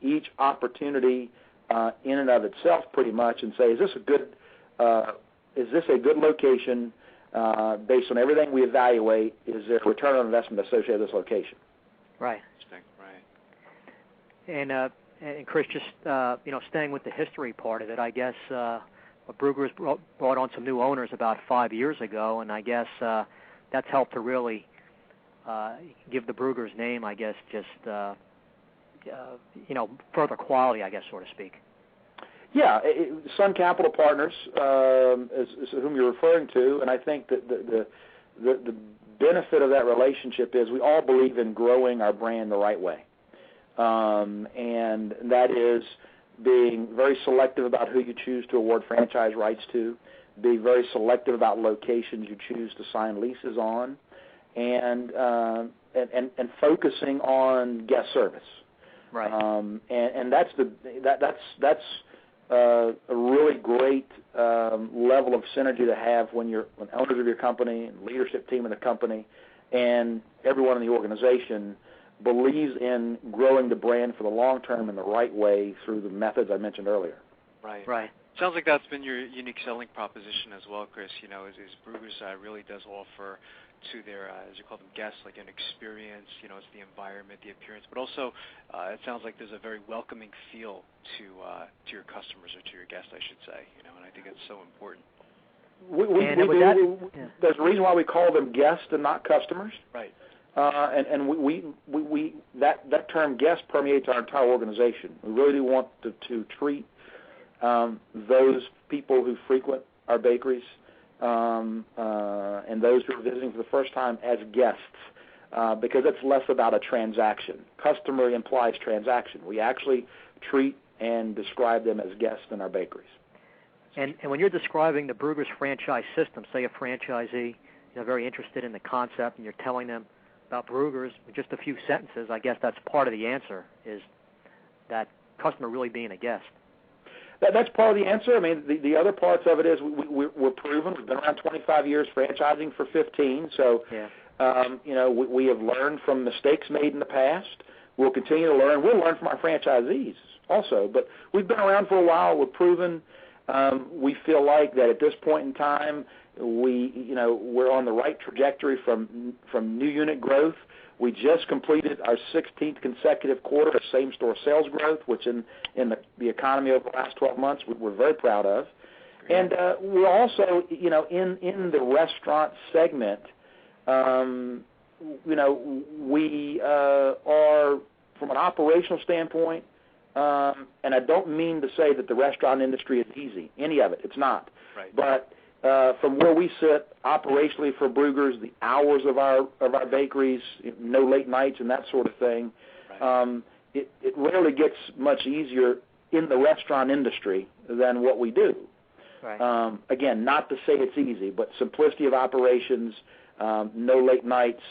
each opportunity in and of itself pretty much and say, is this a good location based on everything we evaluate? Is there a return on investment associated with this location? Right. Right. And Chris, just staying with the history part of it, I guess Brueggers brought on some new owners about 5 years ago, and I guess that's helped to really give the Brueggers name, I guess, just further quality, I guess, so to speak. Yeah, Sun Capital Partners is whom you're referring to, and I think that the benefit of that relationship is we all believe in growing our brand the right way, and that is being very selective about who you choose to award franchise rights to, be very selective about locations you choose to sign leases on, and focusing on guest service. Right. And that's a really great level of synergy to have when owners of your company and leadership team of the company and everyone in the organization believes in growing the brand for the long term in the right way through the methods I mentioned earlier. Right. Right. Sounds like that's been your unique selling proposition as well, Chris. You know, is Brueggers really does offer to their, as you call them, guests, like an experience. You know, it's the environment, the appearance, but also it sounds like there's a very welcoming feel to your customers or to your guests, I should say. You know, and I think it's so important. There's a reason why we call them guests and not customers. Right. And that term guest permeates our entire organization. We really do want to treat those people who frequent our bakeries and those who are visiting for the first time as guests, because it's less about a transaction. Customer implies transaction. We actually treat and describe them as guests in our bakeries. And when you're describing the Brueggers franchise system, say a franchisee, very interested in the concept, and you're telling them about Brueggers in just a few sentences, I guess that's part of the answer, is that customer really being a guest. That's part of the answer. I mean, the other parts of it is we're proven. We've been around 25 years, franchising for 15. So, we have learned from mistakes made in the past. We'll continue to learn. We'll learn from our franchisees also. But we've been around for a while. We're proven. We feel like that at this point in time, we're on the right trajectory from new unit growth. We just completed our 16th consecutive quarter of same-store sales growth, which in the economy over the last 12 months we're very proud of. And we're also, in the restaurant segment, we are, from an operational standpoint, and I don't mean to say that the restaurant industry is easy, any of it. It's not. Right. But from where we sit operationally for Brueggers, the hours of our bakeries, no late nights and that sort of thing, right. It rarely gets much easier in the restaurant industry than what we do. Right. Again, not to say it's easy, but simplicity of operations, no late nights,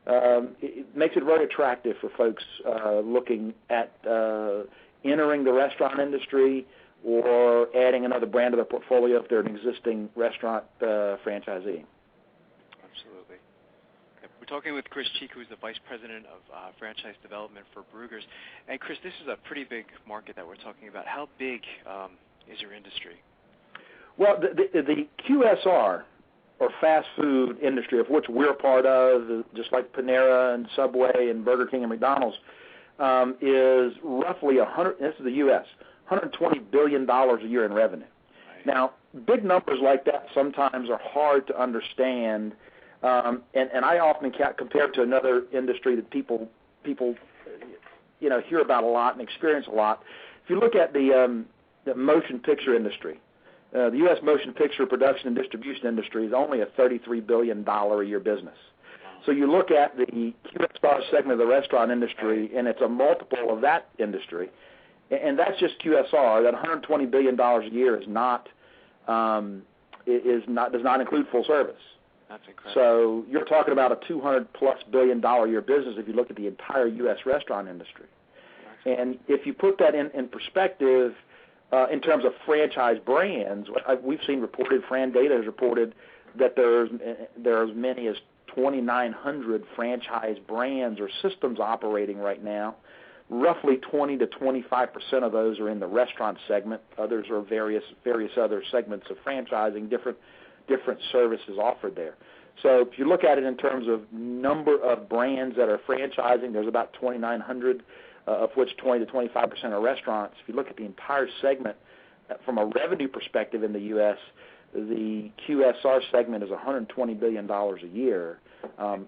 it makes it very attractive for folks looking at entering the restaurant industry or adding another brand to their portfolio if they're an existing restaurant franchisee. Absolutely. We're talking with Chris Cheek, who's the Vice President of Franchise Development for Brueggers. And Chris, this is a pretty big market that we're talking about. How big is your industry? Well, the QSR, or fast food industry, of which we're a part of, just like Panera and Subway and Burger King and McDonald's, is roughly this is the U.S., $120 billion a year in revenue. Right. Now, big numbers like that sometimes are hard to understand, and I often compare it to another industry that people hear about a lot and experience a lot. If you look at the motion picture industry, the U.S. motion picture production and distribution industry is only a $33 billion a year business. So you look at the QSR segment of the restaurant industry, and it's a multiple of that industry. And that's just QSR. That $120 billion a year does not include full service. That's incredible. So you're talking about a $200+ billion a year business if you look at the entire U.S. restaurant industry. And if you put that in perspective, in terms of franchise brands, we've seen reported, Fran Data has reported that there are as many as 2,900 franchise brands or systems operating right now. Roughly 20 to 25% of those are in the restaurant segment. Others are various other segments of franchising, different services offered there. So if you look at it in terms of number of brands that are franchising, there's about 2,900, of which 20 to 25% are restaurants. If you look at the entire segment, from a revenue perspective in the U.S., the QSR segment is $120 billion a year.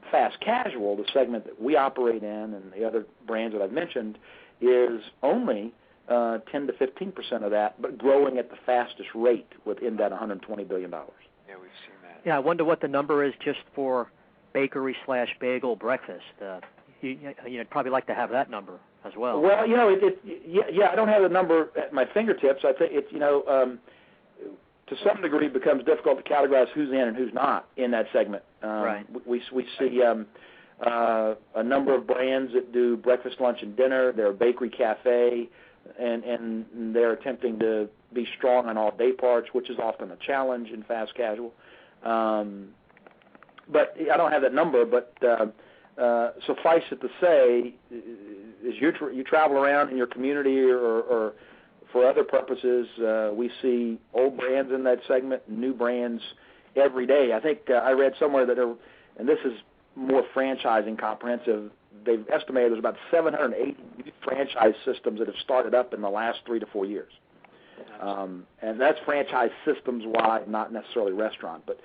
Fast casual, the segment that we operate in and the other brands that I've mentioned, is only 10 to 15% of that, but growing at the fastest rate within that $120 billion. Yeah, we've seen that. Yeah, I wonder what the number is just for bakery/bagel breakfast. You'd probably like to have that number as well. Well, I don't have the number at my fingertips. I think it's, to some degree, it becomes difficult to categorize who's in and who's not in that segment. Right. We see a number of brands that do breakfast, lunch, and dinner. They're a bakery cafe, and they're attempting to be strong on all day parts, which is often a challenge in fast casual. But I don't have that number, but suffice it to say, as you travel around in your community or for other purposes, we see old brands in that segment, new brands every day. I think I read somewhere that and this is more franchising comprehensive, they've estimated there's about 780 new franchise systems that have started up in the last 3 to 4 years. And that's franchise systems wide, not necessarily restaurant. But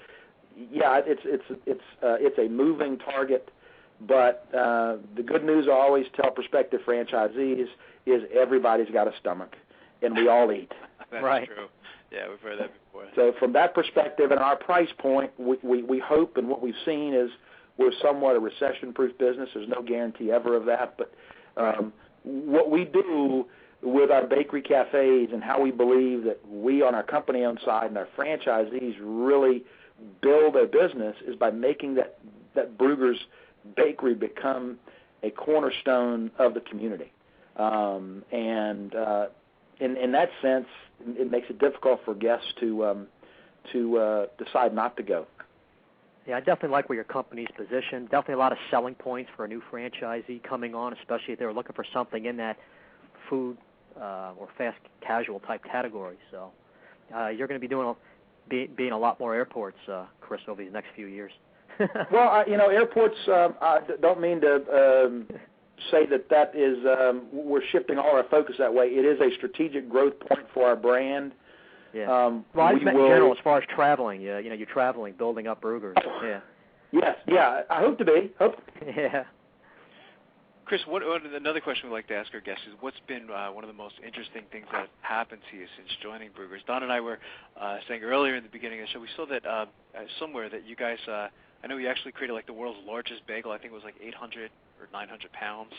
yeah, it's a moving target. But the good news I always tell prospective franchisees is everybody's got a stomach, and we all eat. That's right. True. Yeah, we've heard that before. So from that perspective and our price point, we hope, and what we've seen is we're somewhat a recession-proof business. There's no guarantee ever of that. But what we do with our bakery cafes and how we believe that we on our company-owned side and our franchisees really build a business is by making that Bruegger's bakery become a cornerstone of the community. And in that sense, it makes it difficult for guests to decide not to go. Yeah, I definitely like where your company's positioned. Definitely a lot of selling points for a new franchisee coming on, especially if they're looking for something in that food or fast casual type category. So you're going to be being a lot more airports, Chris, over these next few years. Well, airports, I don't mean to say that is we're shifting all our focus that way. It is a strategic growth point for our brand. Yeah. Well, I just meant in general as far as traveling. You're traveling, building up Brueggers. Yeah. Yes. Yeah. I hope to be. Yeah. Chris, another question we like to ask our guests is what's been one of the most interesting things that happened to you since joining Brueggers? Don and I were saying earlier in the beginning of the show, we saw that somewhere that you guys, I know you actually created like the world's largest bagel. I think it was like 800 or 900 pounds.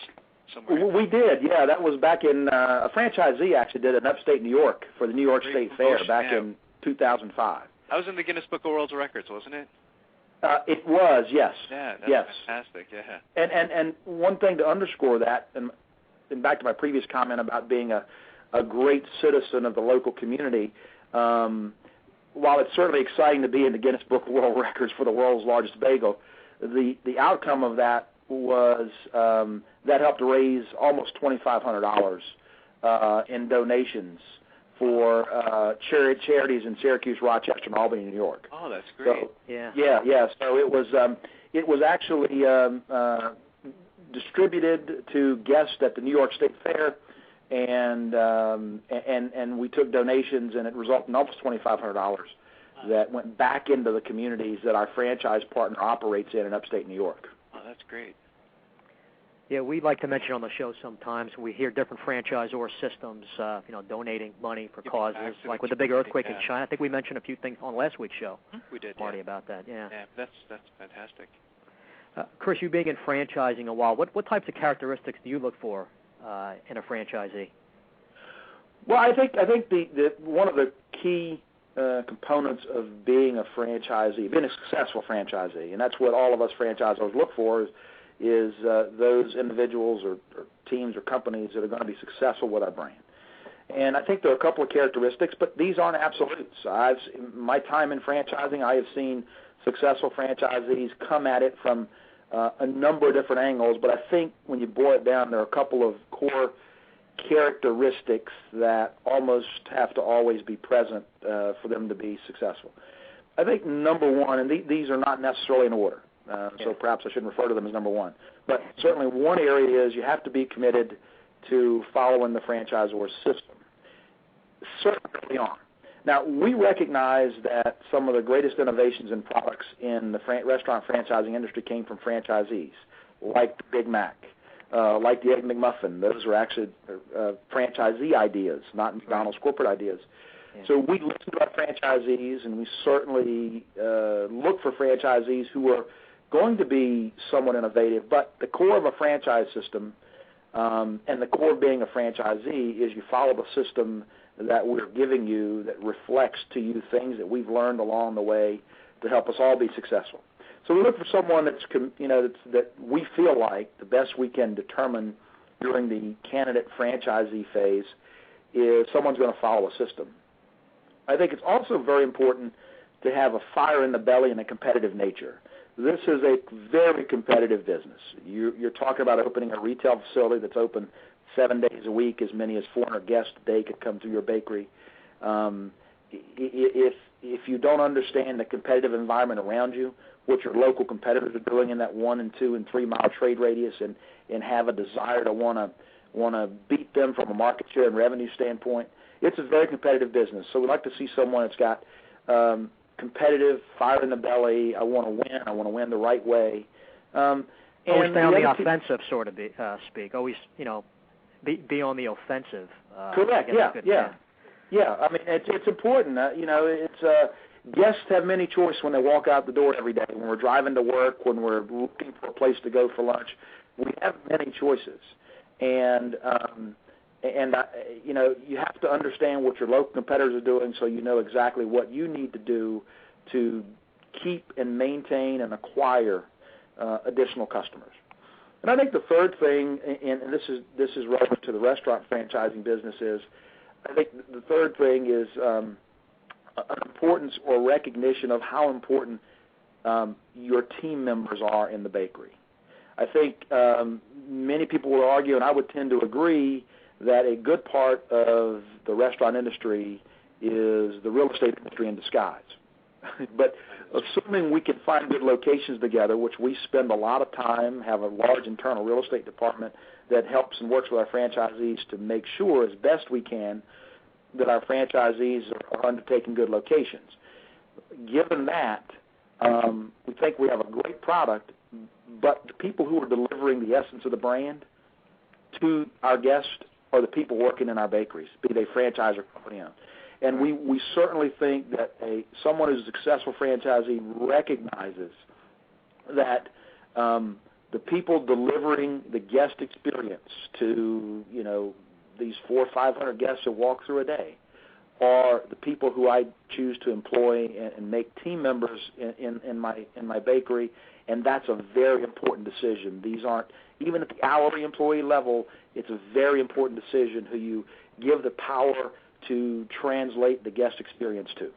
Somewhere. We did, yeah. That was back in, a franchisee actually did it in upstate New York for the New York State Fair back in 2005. I was in the Guinness Book of World Records, wasn't it? It was, yes. Yeah, that's fantastic, yeah. And one thing to underscore that, and back to my previous comment about being a great citizen of the local community, while it's certainly exciting to be in the Guinness Book of World Records for the world's largest bagel, the outcome of that was that helped raise almost $2,500 in donations for charities in Syracuse, Rochester, and Albany, New York. Oh, that's great. So, yeah. So it was actually distributed to guests at the New York State Fair, and we took donations, and it resulted in almost $2,500 that went back into the communities that our franchise partner operates in upstate New York. Oh, that's great. Yeah, we like to mention on the show sometimes we hear different franchisor systems, donating money for causes, like with the big earthquake in China. I think we mentioned a few things on last week's show. We did, Marty, about that. Yeah. Yeah, that's fantastic. Chris, you being in franchising a while, what types of characteristics do you look for in a franchisee? Well, I think the one of the key components of being a franchisee, being a successful franchisee, and that's what all of us franchisors look for is those individuals or teams or companies that are going to be successful with our brand. And I think there are a couple of characteristics, but these aren't absolutes. In my time in franchising, I have seen successful franchisees come at it from a number of different angles, but I think when you boil it down, there are a couple of core characteristics that almost have to always be present for them to be successful. I think number one, and these are not necessarily in order, so perhaps I shouldn't refer to them as number one, but certainly one area is you have to be committed to following the franchisor's system, certainly on. Now, we recognize that some of the greatest innovations in products in the restaurant franchising industry came from franchisees, like the Big Mac, like the Egg McMuffin. Those are actually franchisee ideas, not McDonald's corporate ideas. Yeah. So we listen to our franchisees, and we certainly look for franchisees who are going to be somewhat innovative, but the core of a franchise system and the core of being a franchisee is you follow the system that we're giving you that reflects to you things that we've learned along the way to help us all be successful. So we look for someone that we feel like the best we can determine during the candidate franchisee phase is someone's going to follow a system. I think it's also very important to have a fire in the belly and a competitive nature. This is a very competitive business. You're talking about opening a retail facility that's open 7 days a week. As many as 400 guests a day could come through your bakery. If you don't understand the competitive environment around you, what your local competitors are doing in that 1 and 2 and 3 mile trade radius, and have a desire to want to beat them from a market share and revenue standpoint, it's a very competitive business. So we'd like to see someone that's got competitive, fire in the belly. I want to win. I want to win the right way. Always stay on the offensive, sort of speak. Always, be on the offensive. Correct. Yeah. I mean, it's important. Guests have many choices when they walk out the door every day. When we're driving to work, when we're looking for a place to go for lunch, we have many choices. And you have to understand what your local competitors are doing, so you know exactly what you need to do to keep and maintain and acquire additional customers. And I think the third thing, and this is relevant to the restaurant franchising business, is I think the third thing is an importance or recognition of how important your team members are in the bakery. I think many people will argue, and I would tend to agree, that a good part of the restaurant industry is the real estate industry in disguise. But assuming we can find good locations together, which we spend a lot of time, have a large internal real estate department that helps and works with our franchisees to make sure as best we can that our franchisees are undertaking good locations. Given that, we think we have a great product, but the people who are delivering the essence of the brand to our guests are the people working in our bakeries, be they franchise or company-owned. And we certainly think that someone who's a successful franchisee recognizes that the people delivering the guest experience to, these 400 or 500 guests that walk through a day are the people who I choose to employ and make team members in my bakery, and that's a very important decision. These aren't, even at the hourly employee level, it's a very important decision who you give the power to translate the guest experience to.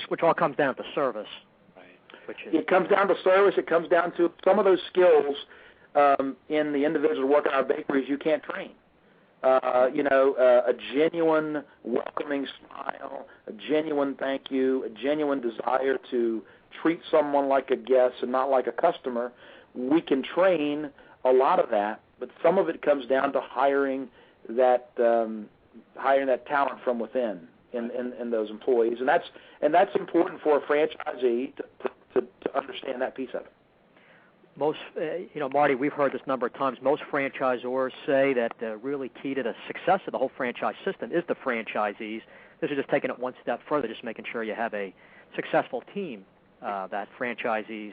Which all comes down to service. Right. It comes down to service. It comes down to some of those skills in the individuals who work in our bakeries you can't train. A genuine welcoming smile, a genuine thank you, a genuine desire to treat someone like a guest and not like a customer. We can train a lot of that, but some of it comes down to hiring that talent from within in those employees, and that's important for a franchisee to understand that piece of it. Most, Marty, we've heard this a number of times. Most franchisors say that the really key to the success of the whole franchise system is the franchisees. This is just taking it one step further, just making sure you have a successful team that franchisees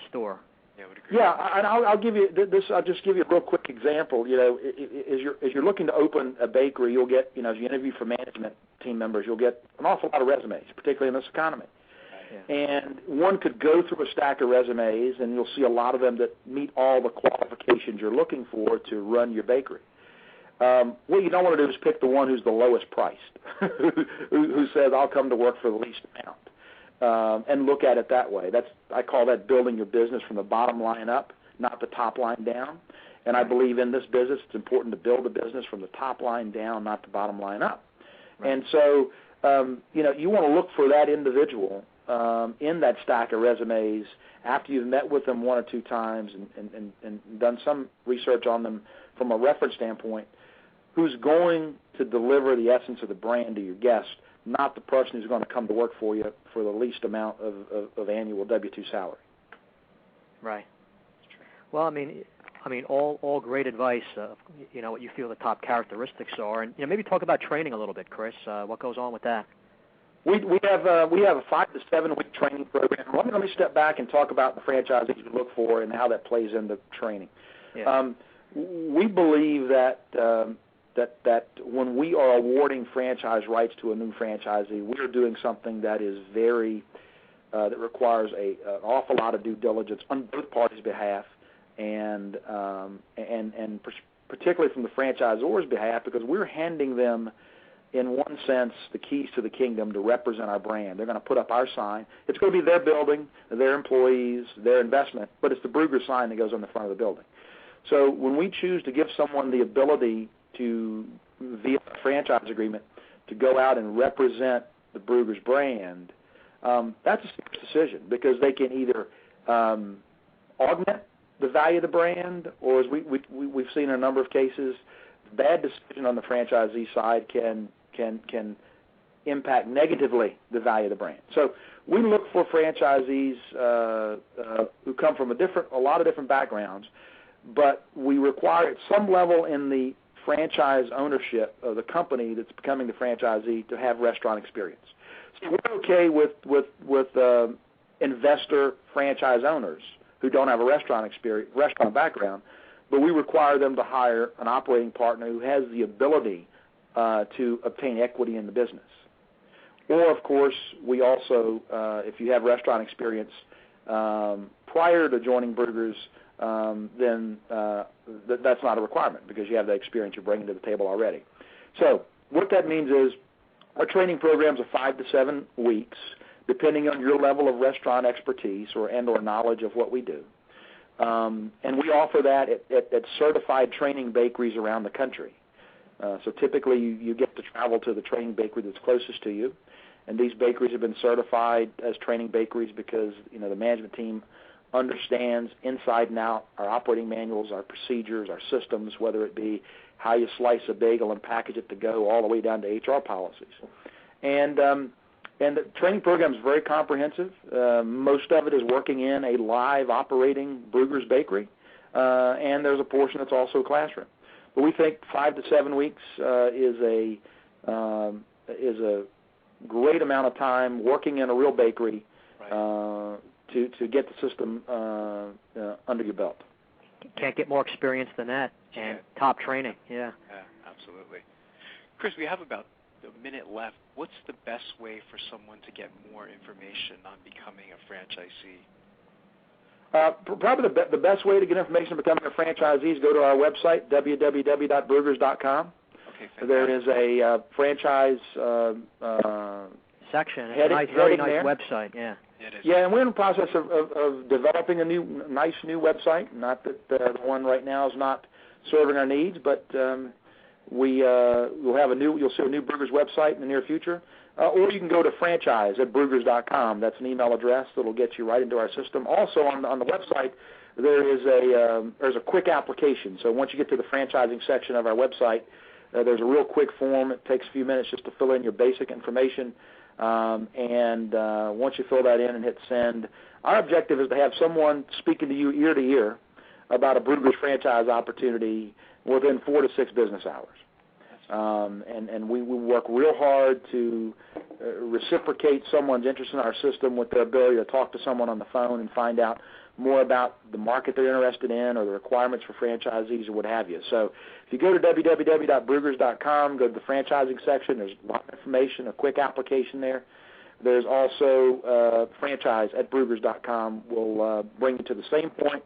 store. Yeah, I would agree. Yeah, and I'll give you this. I'll just give you a real quick example. As you're looking to open a bakery, you'll get, as you interview for management team members, you'll get an awful lot of resumes, particularly in this economy. Yeah. And one could go through a stack of resumes, and you'll see a lot of them that meet all the qualifications you're looking for to run your bakery. What you don't want to do is pick the one who's the lowest priced, who says, I'll come to work for the least amount, and look at it that way. I call that building your business from the bottom line up, not the top line down. And I believe in this business it's important to build a business from the top line down, not the bottom line up. Right. And so, you want to look for that individual in that stack of resumes after you've met with them one or two times and done some research on them from a reference standpoint, who's going to deliver the essence of the brand to your guest, not the person who's going to come to work for you for the least amount of annual W-2 salary. Right. Well, I mean, all great advice. What you feel the top characteristics are, and maybe talk about training a little bit, Chris. What goes on with that? We have a 5 to 7 week training program. Let me step back and talk about the franchisees we look for and how that plays into training. Yeah. We believe that when we are awarding franchise rights to a new franchisee, we are doing something that is very that requires an awful lot of due diligence on both parties' behalf, and particularly from the franchisor's behalf, because we're handing them, in one sense, the keys to the kingdom to represent our brand. They're going to put up our sign. It's going to be their building, their employees, their investment, but it's the Bruegger sign that goes on the front of the building. So when we choose to give someone the ability to, via a franchise agreement, to go out and represent the Bruegger's brand, that's a serious decision, because they can either augment the value of the brand, or as we've seen in a number of cases, bad decision on the franchisee side can impact negatively the value of the brand. So we look for franchisees who come from a lot of different backgrounds, but we require at some level in the franchise ownership of the company that's becoming the franchisee to have restaurant experience. So we're okay with investor franchise owners who don't have a restaurant background, but we require them to hire an operating partner who has the ability to obtain equity in the business. Or, of course, we also, if you have restaurant experience prior to joining Brueggers, then that's not a requirement, because you have the experience you're bringing to the table already. So what that means is our training programs are 5 to 7 weeks, depending on your level of restaurant expertise or knowledge of what we do. And we offer that at certified training bakeries around the country. So typically you get to travel to the training bakery that's closest to you, and these bakeries have been certified as training bakeries because the management team understands inside and out our operating manuals, our procedures, our systems, whether it be how you slice a bagel and package it to go, all the way down to HR policies. And the training program is very comprehensive. Most of it is working in a live operating Bruegger's bakery, and there's a portion that's also a classroom. But we think 5 to 7 weeks is a great amount of time working in a real bakery to get the system under your belt. Can't get more experience than that, and top training. Yeah, absolutely. Chris, we have about a minute left. What's the best way for someone to get more information on becoming a franchisee? Probably the best way to get information on becoming a franchisee is go to our website, www.brueggers.com. Okay, there is a franchise section. It's a very nice website, yeah. It is. Yeah, and we're in the process of developing a nice new website. Not that the one right now is not serving our needs, but you'll see a new Brueggers website in the near future. Or you can go to franchise@brueggers.com. That's an email address that'll get you right into our system. Also on the website, there's a quick application. So once you get to the franchising section of our website, there's a real quick form. It takes a few minutes just to fill in your basic information. And once you fill that in and hit send, our objective is to have someone speaking to you ear to ear about a Brueggers franchise opportunity within 4 to 6 business hours. And we work real hard to reciprocate someone's interest in our system with their ability to talk to someone on the phone and find out more about the market they're interested in or the requirements for franchisees or what have you. So if you go to www.brueggers.com, go to the franchising section, there's a lot of information, a quick application there. There's also franchise@brueggers.com will bring you to the same point,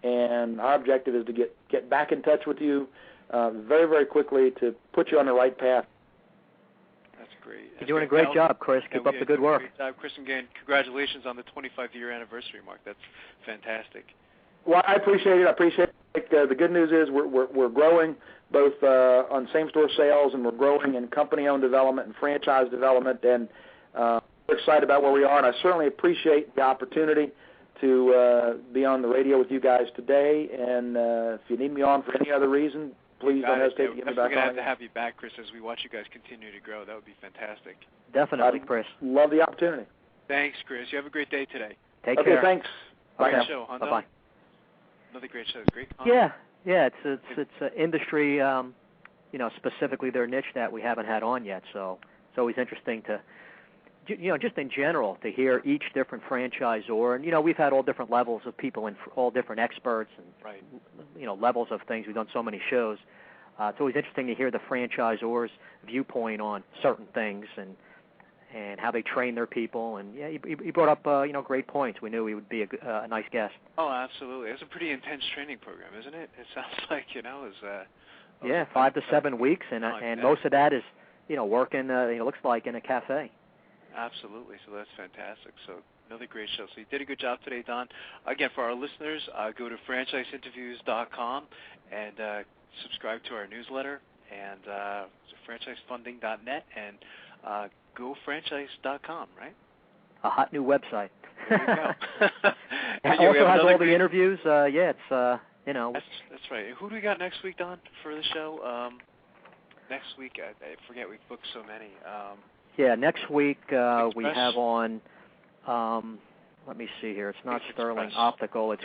and our objective is to get back in touch with you very, very quickly to put you on the right path. That's great. You're doing a great job, Chris. Keep up the good work. Great job, Chris, and again, congratulations on the 25-year anniversary mark. That's fantastic. Well, I appreciate it. The good news is we're growing both on same-store sales, and we're growing in company-owned development and franchise development, and we're excited about where we are. And I certainly appreciate the opportunity to be on the radio with you guys today. And if you need me on for any other reason, please don't hesitate to get me back on. We're going to have to have you back, Chris, as we watch you guys continue to grow. That would be fantastic. Definitely, Chris. Love the opportunity. Thanks, Chris. You have a great day today. Take care. Okay, thanks. Bye Bye. Show, huh? Bye-bye. Another great show. Great. Yeah. It's an industry, specifically their niche that we haven't had on yet. So it's always interesting to, just in general, to hear each different franchisor. And, we've had all different levels of people and all different experts and, levels of things. We've done so many shows. It's always interesting to hear the franchisor's viewpoint on certain things and and how they train their people. And yeah, he brought up great points. We knew he would be a nice guest. Oh, absolutely. It's a pretty intense training program, isn't it? It sounds like yeah, 5 to 7 weeks, and most of that is working. Looks like in a cafe. Absolutely. So that's fantastic. So another great show. So you did a good job today, Don. Again, for our listeners, go to franchiseinterviews.com and subscribe to our newsletter, and franchisefunding.net, and gofranchise.com, right? A hot new website. There you go. It also has all the interviews. It's That's right. Who do we got next week, Don, for the show? Next week, I forget. We've booked so many. Next week we have on. Let me see here. It's not Sterling Express. Optical. It's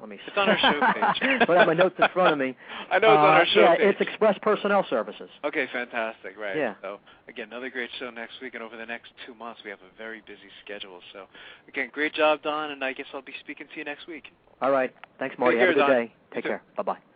let me see. It's on our show page. But I have my notes in front of me. I know it's on our show page. It's Express Personnel Services. Okay, fantastic. Right. Yeah. So again, another great show next week, and over the next 2 months, we have a very busy schedule. So again, great job, Don, and I guess I'll be speaking to you next week. All right. Thanks, Marty. Have a good day. Take care. Bye-bye.